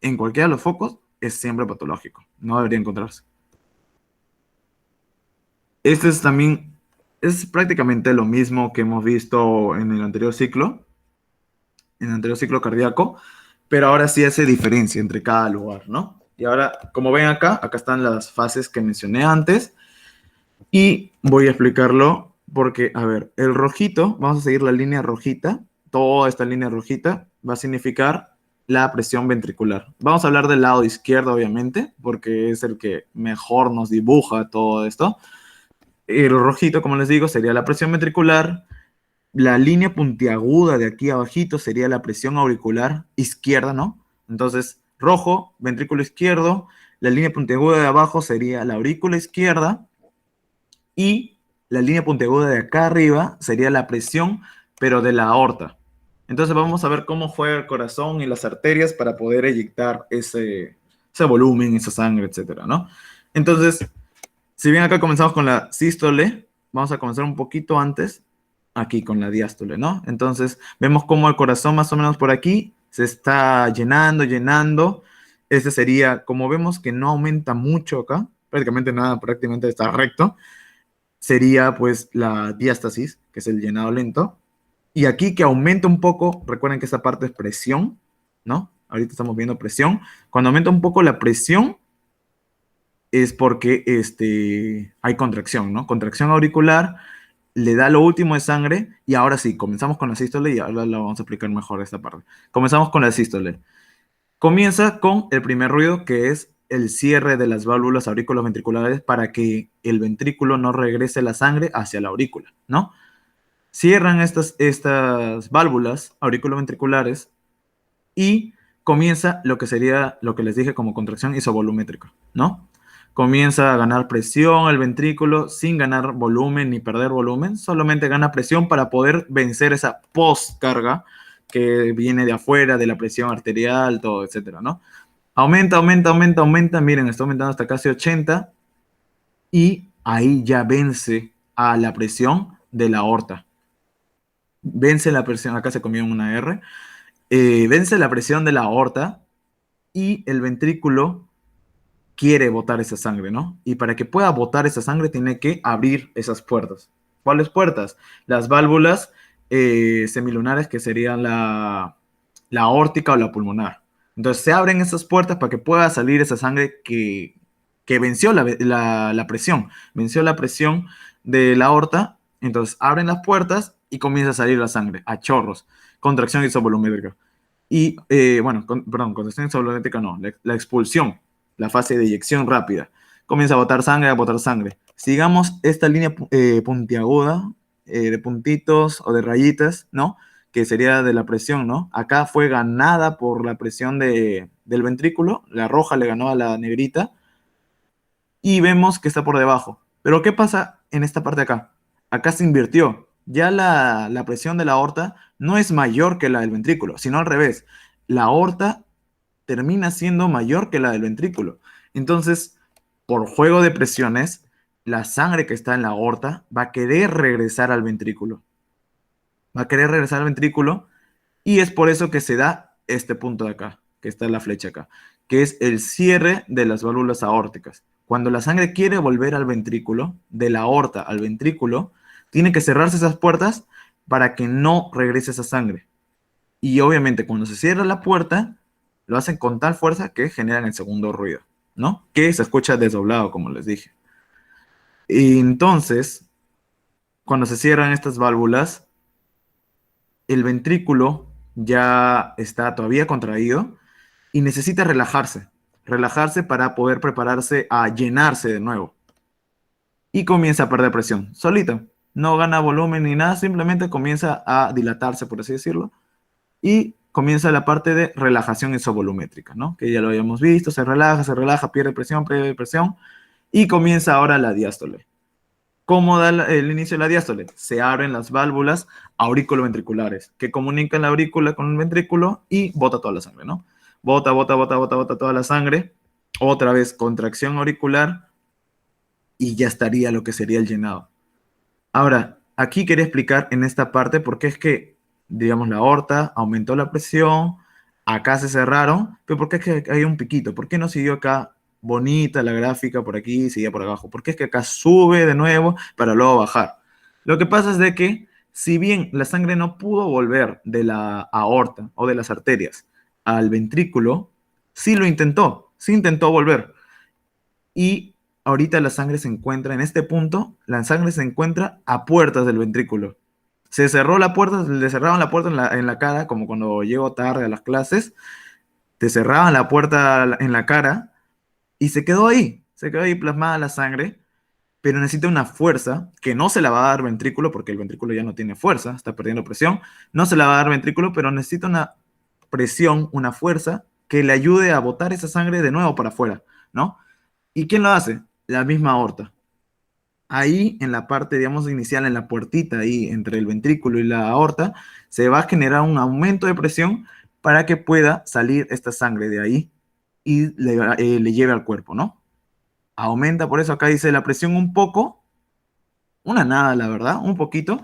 en cualquiera de los focos, es siempre patológico, no debería encontrarse. Este es prácticamente lo mismo que hemos visto en el anterior ciclo cardíaco, pero ahora sí hace diferencia entre cada lugar, ¿no? Y ahora, como ven acá están las fases que mencioné antes, y voy a explicarlo porque, a ver, el rojito, vamos a seguir la línea rojita, toda esta línea rojita va a significar la presión ventricular. Vamos a hablar del lado izquierdo, obviamente, porque es el que mejor nos dibuja todo esto. El rojito, como les digo, sería la presión ventricular. La línea puntiaguda de aquí abajito sería la presión auricular izquierda, ¿no? Entonces, rojo, ventrículo izquierdo. La línea puntiaguda de abajo sería la aurícula izquierda. Y la línea puntiaguda de acá arriba sería la presión, pero de la aorta. Entonces vamos a ver cómo juega el corazón y las arterias para poder eyectar ese volumen, esa sangre, etcétera, ¿no? Entonces, si bien acá comenzamos con la sístole, vamos a comenzar un poquito antes, aquí con la diástole, ¿no? Entonces, vemos cómo el corazón más o menos por aquí se está llenando, llenando. Ese sería, como vemos que no aumenta mucho acá, prácticamente nada, prácticamente está recto, sería pues la diástasis, que es el llenado lento. Y aquí que aumenta un poco, recuerden que esta parte es presión, ¿no? Ahorita estamos viendo presión. Cuando aumenta un poco la presión, es porque hay contracción, ¿no? Contracción auricular, le da lo último de sangre y ahora sí, comenzamos con la sístole y ahora lo vamos a explicar mejor esta parte. Comenzamos con la sístole. Comienza con el primer ruido, que es el cierre de las válvulas auriculoventriculares para que el ventrículo no regrese la sangre hacia la aurícula, ¿no? Cierran estas válvulas auriculoventriculares y comienza lo que sería lo que les dije como contracción isovolumétrica, ¿no? Comienza a ganar presión el ventrículo sin ganar volumen ni perder volumen, solamente gana presión para poder vencer esa postcarga que viene de afuera, de la presión arterial, todo, etcétera, ¿no? Aumenta, aumenta, aumenta, aumenta, miren, está aumentando hasta casi 80, y ahí ya vence a la presión de la aorta. Vence la presión, acá se comió una R, vence la presión de la aorta y el ventrículo quiere botar esa sangre, ¿no? Y para que pueda botar esa sangre tiene que abrir esas puertas. ¿Cuáles puertas? Las válvulas semilunares, que serían la aórtica o la pulmonar. Entonces se abren esas puertas para que pueda salir esa sangre que venció la presión, venció la presión de la aorta. Entonces abren las puertas y comienza a salir la sangre a chorros, contracción isovolumétrica. Y, bueno, perdón, contracción isovolumétrica no, la expulsión, la fase de eyección rápida. Comienza a botar sangre, a botar sangre. Sigamos esta línea puntiaguda, de puntitos o de rayitas, ¿no? Que sería de la presión, ¿no? Acá fue ganada por la presión del ventrículo, la roja le ganó a la negrita, y vemos que está por debajo. Pero ¿qué pasa en esta parte de acá? Acá se invirtió. Ya la presión de la aorta no es mayor que la del ventrículo, sino al revés. La aorta termina siendo mayor que la del ventrículo. Entonces, por juego de presiones, la sangre que está en la aorta va a querer regresar al ventrículo. Va a querer regresar al ventrículo y es por eso que se da este punto de acá, que está la flecha acá, que es el cierre de las válvulas aórticas. Cuando la sangre quiere volver al ventrículo, de la aorta al ventrículo, tiene que cerrarse esas puertas para que no regrese esa sangre. Y obviamente cuando se cierra la puerta, lo hacen con tal fuerza que generan el segundo ruido, ¿no? Que se escucha desdoblado, como les dije. Y entonces, cuando se cierran estas válvulas, el ventrículo ya está todavía contraído y necesita relajarse para poder prepararse a llenarse de nuevo. Y comienza a perder presión, solito. No gana volumen ni nada, simplemente comienza a dilatarse, por así decirlo, y comienza la parte de relajación isovolumétrica, ¿no? Que ya lo habíamos visto, se relaja, pierde presión, y comienza ahora la diástole. ¿Cómo da el inicio de la diástole? Se abren las válvulas aurículo-ventriculares que comunican la aurícula con el ventrículo y bota toda la sangre, ¿no? Bota toda la sangre. Otra vez contracción auricular y ya estaría lo que sería el llenado. Ahora, aquí quería explicar en esta parte por qué es que, digamos, la aorta aumentó la presión, acá se cerraron, pero por qué es que hay un piquito, por qué no siguió acá bonita la gráfica por aquí y seguía por abajo, por qué es que acá sube de nuevo para luego bajar. Lo que pasa es de que, si bien la sangre no pudo volver de la aorta o de las arterias al ventrículo, sí intentó volver. Y ahorita la sangre se encuentra en este punto, la sangre se encuentra a puertas del ventrículo. Se cerró la puerta, le cerraban la puerta en la cara, como cuando llego tarde a las clases, te cerraban la puerta en la cara y se quedó ahí plasmada la sangre, pero necesita una fuerza que no se la va a dar ventrículo porque el ventrículo ya no tiene fuerza, está perdiendo presión, no se la va a dar ventrículo, pero necesita una presión, una fuerza que le ayude a botar esa sangre de nuevo para afuera, ¿no? ¿Y quién lo hace? La misma aorta. Ahí en la parte, digamos, inicial, en la puertita ahí entre el ventrículo y la aorta, se va a generar un aumento de presión para que pueda salir esta sangre de ahí y le lleve al cuerpo, ¿no? Aumenta, por eso acá dice la presión un poco, una nada, la verdad, un poquito,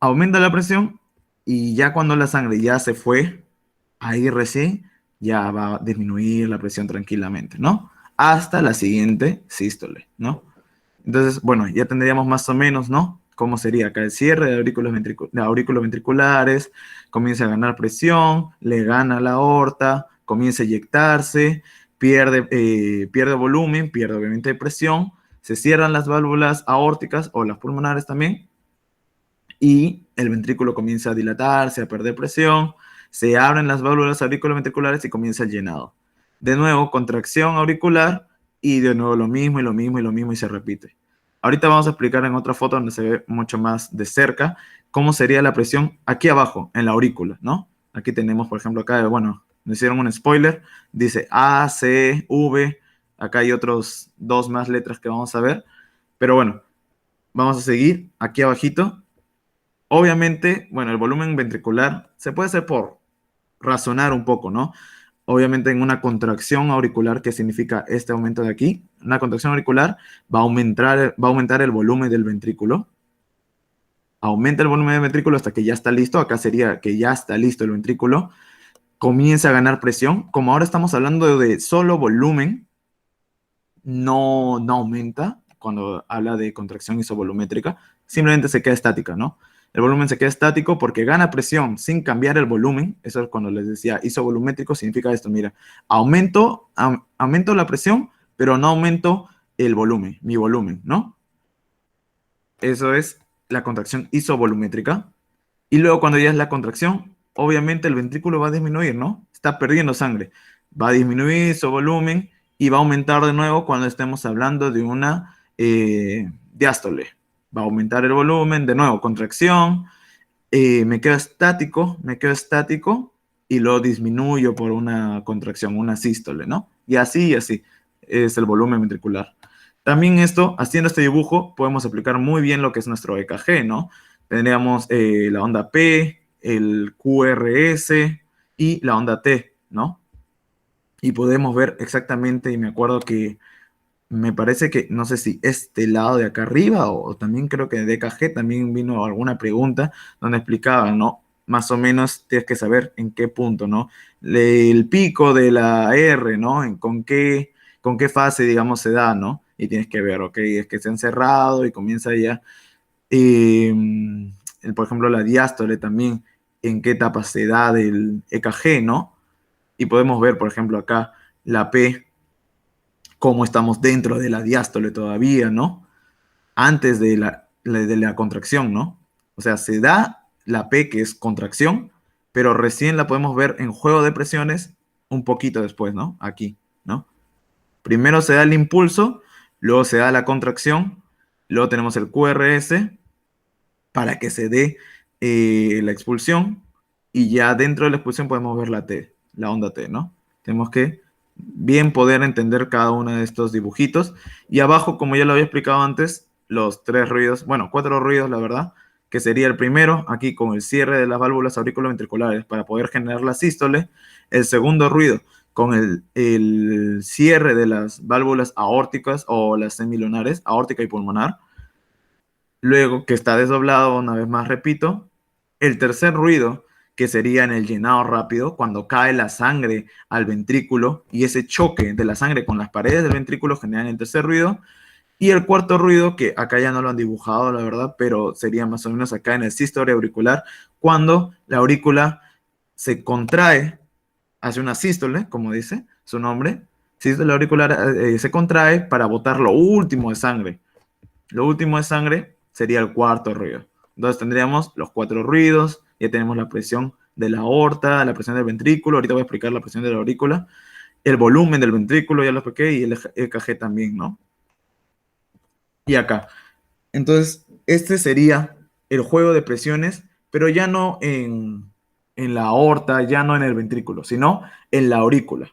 aumenta la presión y ya cuando la sangre ya se fue, ahí recién ya va a disminuir la presión tranquilamente, ¿no? Hasta la siguiente sístole, ¿no? Entonces, bueno, ya tendríamos más o menos, ¿no? ¿Cómo sería acá el cierre de aurículos ventriculares? Comienza a ganar presión, le gana la aorta, comienza a eyectarse, pierde volumen, pierde obviamente presión, se cierran las válvulas aórticas o las pulmonares también, y el ventrículo comienza a dilatarse, a perder presión, se abren las válvulas auriculoventriculares y comienza el llenado. De nuevo, contracción auricular y de nuevo lo mismo y lo mismo y lo mismo y se repite. Ahorita vamos a explicar en otra foto donde se ve mucho más de cerca cómo sería la presión aquí abajo, en la aurícula, ¿no? Aquí tenemos, por ejemplo, acá, bueno, me hicieron un spoiler, dice A, C, V, acá hay otros dos más letras que vamos a ver, pero bueno, vamos a seguir aquí abajito. Obviamente, bueno, el volumen ventricular se puede hacer por razonar un poco, ¿no? Obviamente en una contracción auricular, que significa este aumento de aquí, una contracción auricular, va a aumentar el volumen del ventrículo. Aumenta el volumen del ventrículo hasta que ya está listo. Acá sería que ya está listo el ventrículo. Comienza a ganar presión. Como ahora estamos hablando de solo volumen, no aumenta cuando habla de contracción isovolumétrica, simplemente se queda estática, ¿no? El volumen se queda estático porque gana presión sin cambiar el volumen. Eso es cuando les decía isovolumétrico, significa esto, mira, aumento la presión, pero no aumento el volumen, mi volumen, ¿no? Eso es la contracción isovolumétrica. Y luego cuando ya es la contracción, obviamente el ventrículo va a disminuir, ¿no? Está perdiendo sangre. Va a disminuir su volumen y va a aumentar de nuevo cuando estemos hablando de una diástole. Va a aumentar el volumen, de nuevo, contracción, me quedo estático y lo disminuyo por una contracción, una sístole, ¿no? Y así es el volumen ventricular. También haciendo este dibujo, podemos aplicar muy bien lo que es nuestro EKG, ¿no? Tendríamos la onda P, el QRS y la onda T, ¿no? Y podemos ver exactamente, y me acuerdo que me parece que, no sé si este lado de acá arriba o también creo que de EKG también vino alguna pregunta donde explicaban, ¿no? Más o menos tienes que saber en qué punto, ¿no? El pico de la R, ¿no? Con qué fase, digamos, se da, ¿no? Y tienes que ver, ok, es que se han cerrado y comienza ya, por ejemplo, la diástole también, en qué etapa se da del EKG, ¿no? Y podemos ver, por ejemplo, acá la P, cómo estamos dentro de la diástole todavía, ¿no? Antes de la contracción, ¿no? O sea, se da la P, que es contracción, pero recién la podemos ver en juego de presiones un poquito después, ¿no? Aquí, ¿no? Primero se da el impulso, luego se da la contracción, luego tenemos el QRS para que se dé la expulsión y ya dentro de la expulsión podemos ver la T, la onda T, ¿no? Tenemos que bien poder entender cada uno de estos dibujitos. Y abajo, como ya lo había explicado antes, los 3 ruidos, bueno, 4 ruidos, la verdad, que sería el primero, aquí con el cierre de las válvulas auriculoventriculares para poder generar la sístole. El segundo ruido, con el cierre de las válvulas aórticas o las semilunares, aórtica y pulmonar. Luego, que está desdoblado, una vez más repito. El tercer ruido, que sería en el llenado rápido, cuando cae la sangre al ventrículo y ese choque de la sangre con las paredes del ventrículo genera el tercer ruido. Y el cuarto ruido, que acá ya no lo han dibujado, la verdad, pero sería más o menos acá en el sístole auricular, cuando la aurícula se contrae, hace una sístole, como dice su nombre, sístole auricular, se contrae para botar lo último de sangre. Lo último de sangre sería el cuarto ruido. Entonces tendríamos los 4 ruidos, ya tenemos la presión de la aorta, la presión del ventrículo, ahorita voy a explicar la presión de la aurícula, el volumen del ventrículo, ya lo expliqué, y el EKG también, ¿no? Y acá. Entonces, este sería el juego de presiones, pero ya no en la aorta, ya no en el ventrículo, sino en la aurícula.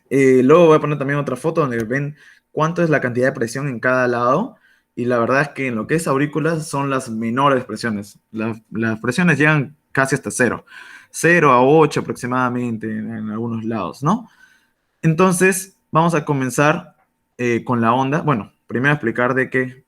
Luego voy a poner también otra foto donde ven cuánto es la cantidad de presión en cada lado. Y la verdad es que en lo que es aurículas son las menores presiones. Las presiones llegan casi hasta cero. 0 a 8 aproximadamente en algunos lados, ¿no? Entonces, vamos a comenzar con la onda. Bueno, primero explicar de que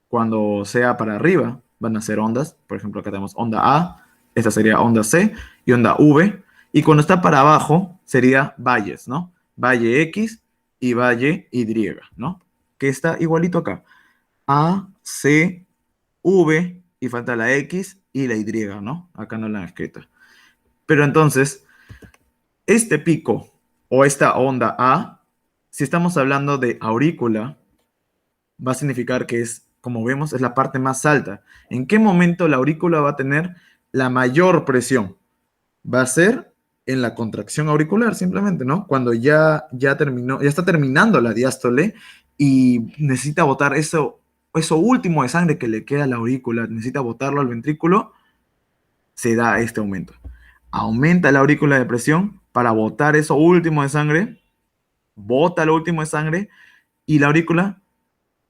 cuando sea para arriba van a ser ondas. Por ejemplo, acá tenemos onda A, esta sería onda C y onda V. Y cuando está para abajo sería valles, ¿no? Valle X y valle Y, ¿no? Que está igualito acá. A, C, V y falta la X y la Y, ¿no? Acá no la han escrito. Pero entonces, este pico o esta onda A, si estamos hablando de aurícula, va a significar que es, como vemos, es la parte más alta. ¿En qué momento la aurícula va a tener la mayor presión? Va a ser en la contracción auricular, simplemente, ¿no? Cuando ya terminó, ya está terminando la diástole y necesita botar eso último de sangre que le queda a la aurícula, necesita botarlo al ventrículo, se da este aumento. Aumenta la aurícula de presión para botar eso último de sangre, bota lo último de sangre y la aurícula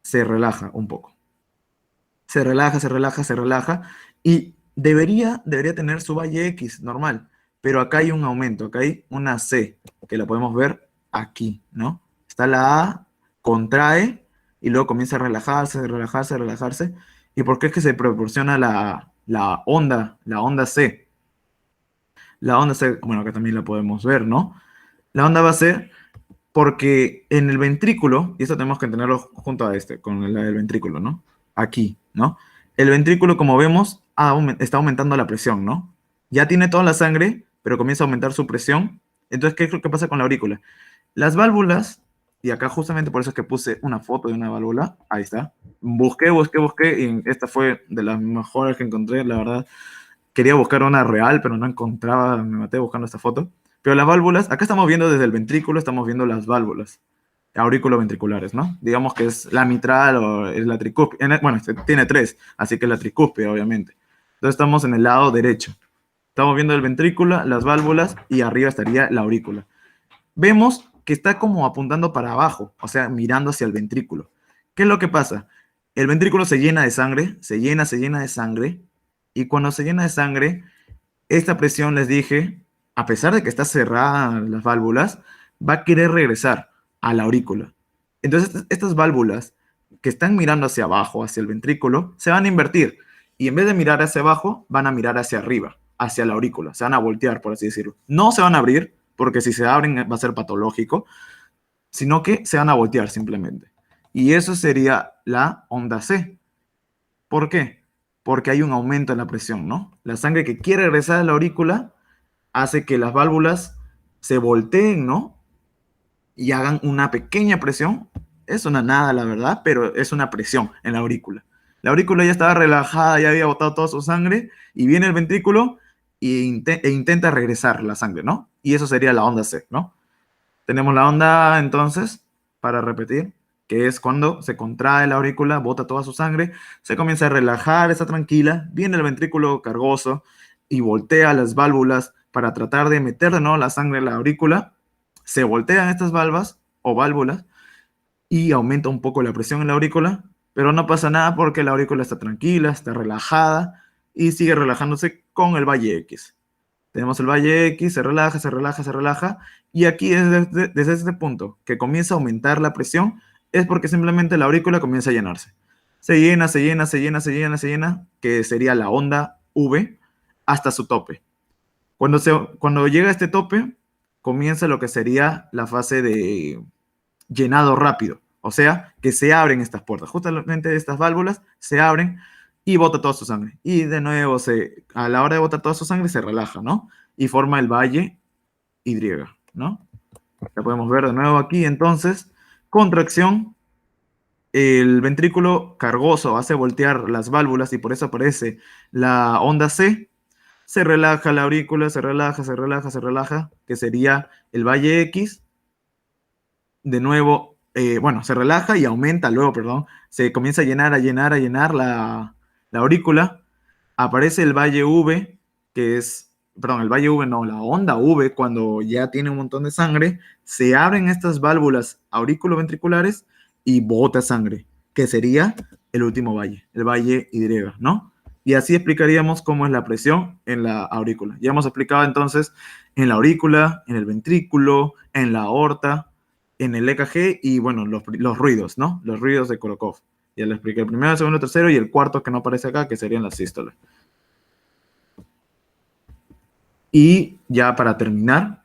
se relaja un poco. Se relaja y debería tener su valle X normal, pero acá hay un aumento, acá hay una C, que la podemos ver aquí, ¿no? Está la A contrae y luego comienza a relajarse, relajarse, relajarse. ¿Y por qué es que se proporciona la onda C? La onda C, bueno, acá también la podemos ver, ¿no? La onda va a ser porque en el ventrículo, y esto tenemos que tenerlo junto a este, con el ventrículo, ¿no? Aquí, ¿no? El ventrículo, como vemos, está aumentando la presión, ¿no? Ya tiene toda la sangre, pero comienza a aumentar su presión. Entonces, ¿qué es lo que pasa con la aurícula? Las válvulas, y acá justamente por eso es que puse una foto de una válvula, ahí está. Busqué, busqué, busqué, y esta fue de las mejores que encontré, la verdad. Quería buscar una real, pero no encontraba, me maté buscando esta foto. Pero las válvulas, acá estamos viendo desde el ventrículo, estamos viendo las válvulas auriculoventriculares, ¿no? Digamos que es la mitral o es la tricúspide. Bueno, tiene tres, así que es la tricúspide, obviamente. Entonces estamos en el lado derecho. Estamos viendo el ventrículo, las válvulas y arriba estaría la aurícula. Vemos que está como apuntando para abajo, o sea, mirando hacia el ventrículo. ¿Qué es lo que pasa? El ventrículo se llena de sangre, se llena de sangre, y cuando se llena de sangre, esta presión, les dije, a pesar de que está cerrada las válvulas, va a querer regresar a la aurícula. Entonces, estas válvulas que están mirando hacia abajo, hacia el ventrículo, se van a invertir. Y en vez de mirar hacia abajo, van a mirar hacia arriba, hacia la aurícula. Se van a voltear, por así decirlo. No se van a abrir, porque si se abren va a ser patológico, sino que se van a voltear simplemente. Y eso sería la onda C. ¿Por qué? Porque hay un aumento en la presión, ¿no? La sangre que quiere regresar a la aurícula hace que las válvulas se volteen, ¿no? Y hagan una pequeña presión. Es una nada, la verdad, pero es una presión en la aurícula. La aurícula ya estaba relajada, ya había botado toda su sangre, y viene el ventrículo e intenta regresar la sangre, ¿no? Y eso sería la onda C, ¿no? Tenemos la onda, entonces, para repetir, que es cuando se contrae la aurícula, bota toda su sangre, se comienza a relajar, está tranquila, viene el ventrículo cargoso y voltea las válvulas para tratar de meter de nuevo la sangre en la aurícula. Se voltean estas valvas o válvulas y aumenta un poco la presión en la aurícula, pero no pasa nada porque la aurícula está tranquila, está relajada y sigue relajándose con el valle X. Tenemos el valle X, se relaja, se relaja, se relaja, y aquí desde este punto que comienza a aumentar la presión es porque simplemente la aurícula comienza a llenarse. Se llena, se llena, se llena, se llena, se llena, que sería la onda V hasta su tope. Cuando llega a este tope, comienza lo que sería la fase de llenado rápido. O sea, que se abren estas puertas. Justamente estas válvulas se abren y bota toda su sangre. Y de nuevo, a la hora de botar toda su sangre, se relaja, ¿no? Y forma el valle Y, ¿no? La podemos ver de nuevo aquí. Entonces, contracción, el ventrículo cargoso hace voltear las válvulas y por eso aparece la onda C. Se relaja la aurícula, se relaja, se relaja, se relaja, que sería el valle X. De nuevo, bueno, se relaja y aumenta luego, perdón, se comienza a llenar, a llenar, a llenar la aurícula. Aparece el valle V, que es, perdón, el valle V no, la onda V, cuando ya tiene un montón de sangre, se abren estas válvulas auriculoventriculares y bota sangre, que sería el último valle, el valle Y, ¿no? Y así explicaríamos cómo es la presión en la aurícula. Ya hemos explicado entonces en la aurícula, en el ventrículo, en la aorta, en el EKG y, bueno, los ruidos, ¿no? Los ruidos de Korokov. Ya le expliqué el primero, el segundo, el tercero y el cuarto que no aparece acá, que serían las sístoles. Y ya para terminar,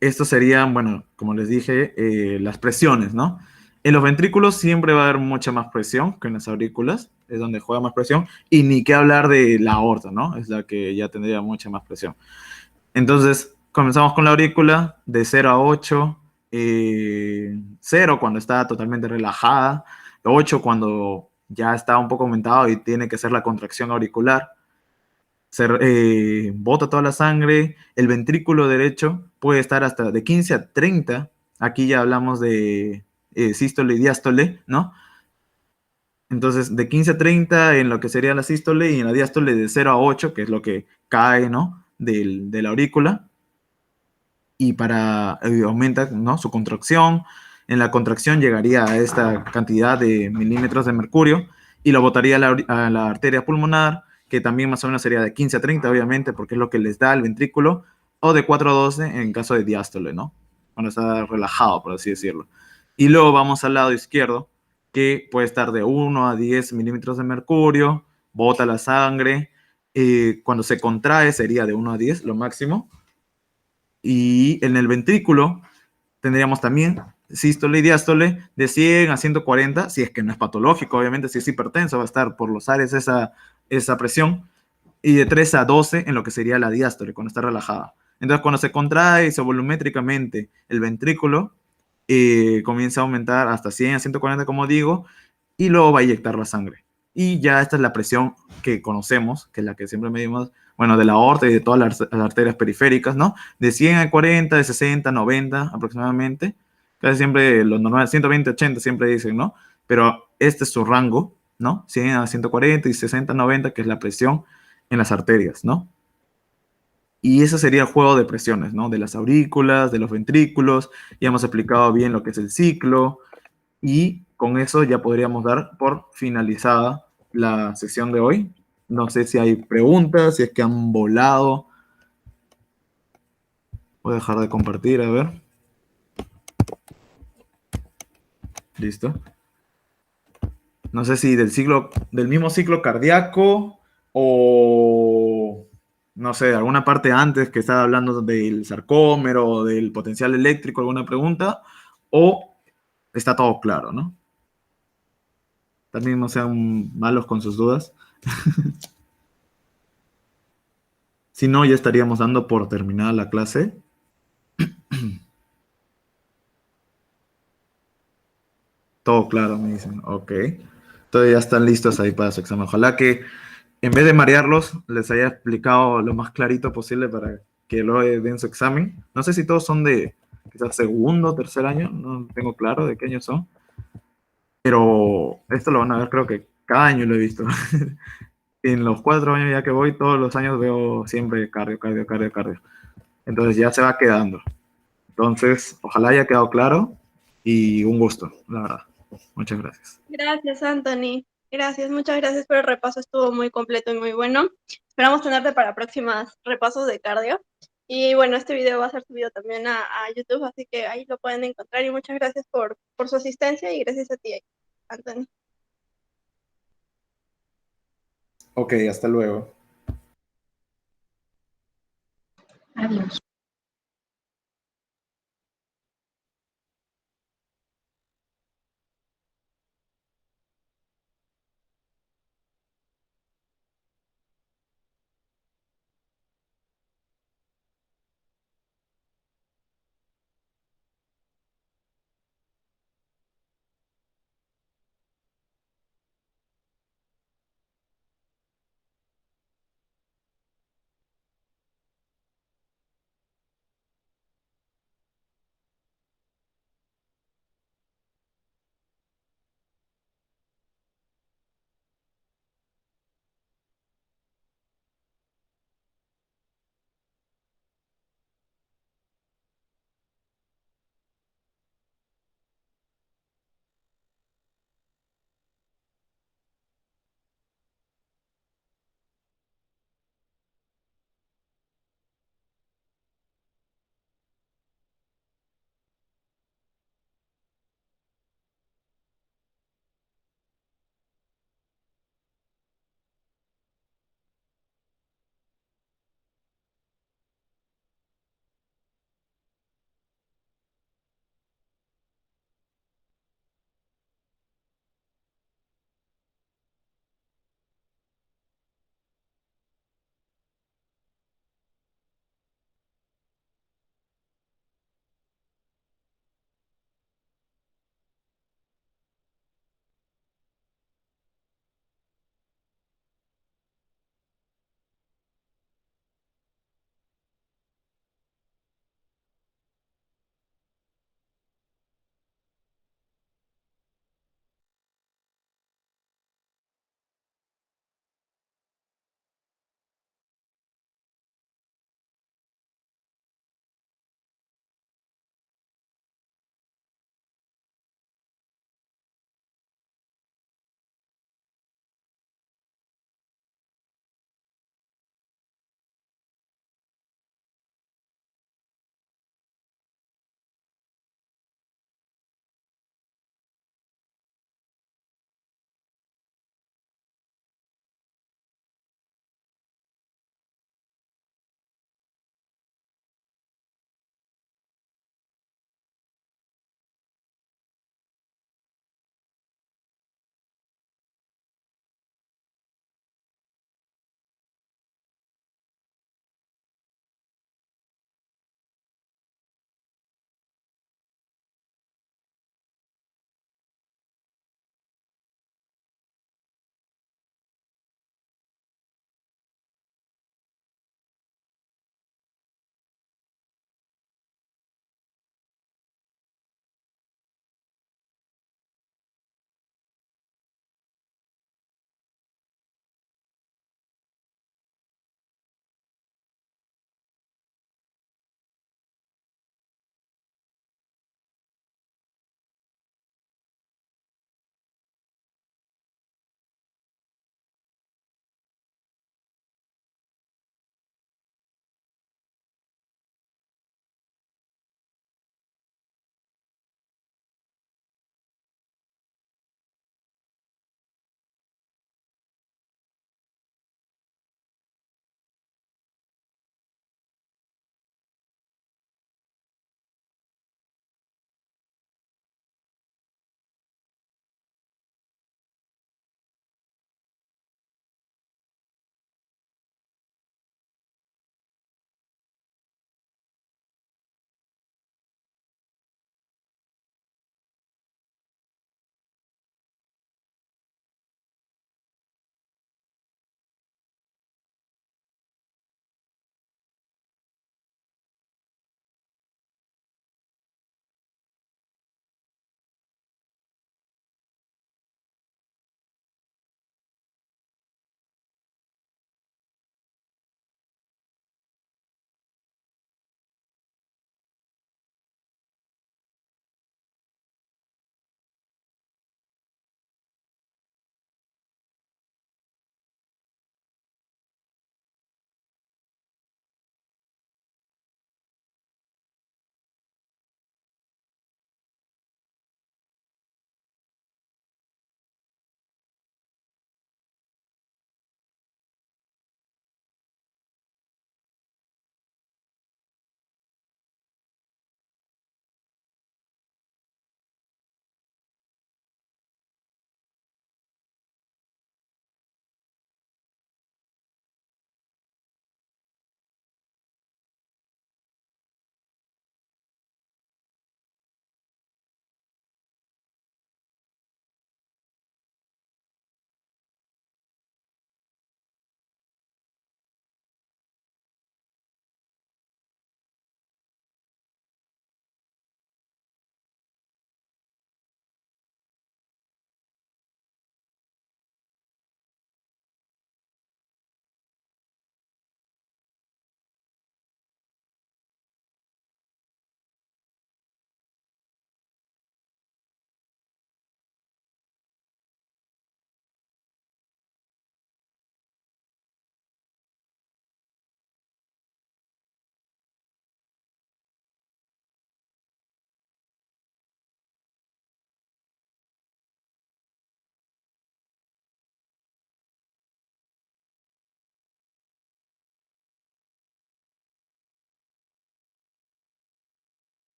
estos serían, bueno, como les dije, las presiones, ¿no? En los ventrículos siempre va a haber mucha más presión que en las aurículas, es donde juega más presión, y ni qué hablar de la aorta, ¿no? Es la que ya tendría mucha más presión. Entonces, comenzamos con la aurícula de 0 a 8, 0 cuando está totalmente relajada, 8 cuando ya está un poco aumentado y tiene que hacer la contracción auricular, bota toda la sangre, el ventrículo derecho puede estar hasta de 15 a 30, aquí ya hablamos de sístole y diástole, ¿no? Entonces, de 15 a 30 en lo que sería la sístole y en la diástole de 0 a 8, que es lo que cae, ¿no? De la aurícula. Y aumenta, ¿no? Su contracción. En la contracción llegaría a esta cantidad de milímetros de mercurio y lo botaría a la arteria pulmonar, que también más o menos sería de 15 a 30, obviamente, porque es lo que les da el ventrículo, o de 4 a 12 en caso de diástole, ¿no? Cuando está relajado, por así decirlo. Y luego vamos al lado izquierdo, que puede estar de 1 a 10 milímetros de mercurio, bota la sangre. Cuando se contrae sería de 1 a 10, lo máximo. Y en el ventrículo tendríamos también sístole y diástole de 100 a 140, si es que no es patológico, obviamente, si es hipertenso, va a estar por los aires esa presión, y de 3 a 12 en lo que sería la diástole, cuando está relajada. Entonces, cuando se contrae isovolumétricamente el ventrículo, comienza a aumentar hasta 100 a 140, como digo, y luego va a inyectar la sangre. Y ya esta es la presión que conocemos, que es la que siempre medimos, bueno, de la aorta y de todas las arterias periféricas, ¿no? De 100 a 40, de 60 90 aproximadamente. Casi siempre lo normal, 120, 80 siempre dicen, ¿no? Pero este es su rango, ¿no? 100 a 140 y 60 90, que es la presión en las arterias, ¿no? Y ese sería el juego de presiones, ¿no? De las aurículas, de los ventrículos. Ya hemos explicado bien lo que es el ciclo, y con eso ya podríamos dar por finalizada la sesión de hoy. No sé si hay preguntas, si es que han volado. Voy a dejar de compartir, a ver. Listo. No sé si del mismo ciclo cardíaco o no sé, alguna parte antes que estaba hablando del sarcómero, del potencial eléctrico, alguna pregunta, o está todo claro, ¿no? También no sean malos con sus dudas. Si no, ya estaríamos dando por terminada la clase. Todo claro, me dicen. Ok. Entonces ya están listos ahí para su examen. Ojalá que en vez de marearlos, les haya explicado lo más clarito posible para que luego den su examen. No sé si todos son de quizás segundo o tercer año, no tengo claro de qué año son, pero esto lo van a ver, creo que cada año lo he visto. En los 4 años ya que voy, todos los años veo siempre cardio, cardio, cardio, cardio. Entonces ya se va quedando. Entonces, ojalá haya quedado claro y un gusto, la verdad. Muchas gracias. Gracias, Anthony. Gracias, muchas gracias por el repaso, estuvo muy completo y muy bueno. Esperamos tenerte para próximas repasos de cardio. Y bueno, este video va a ser subido también a YouTube, así que ahí lo pueden encontrar. Y muchas gracias por su asistencia y gracias a ti, Anthony. Ok, hasta luego. Adiós.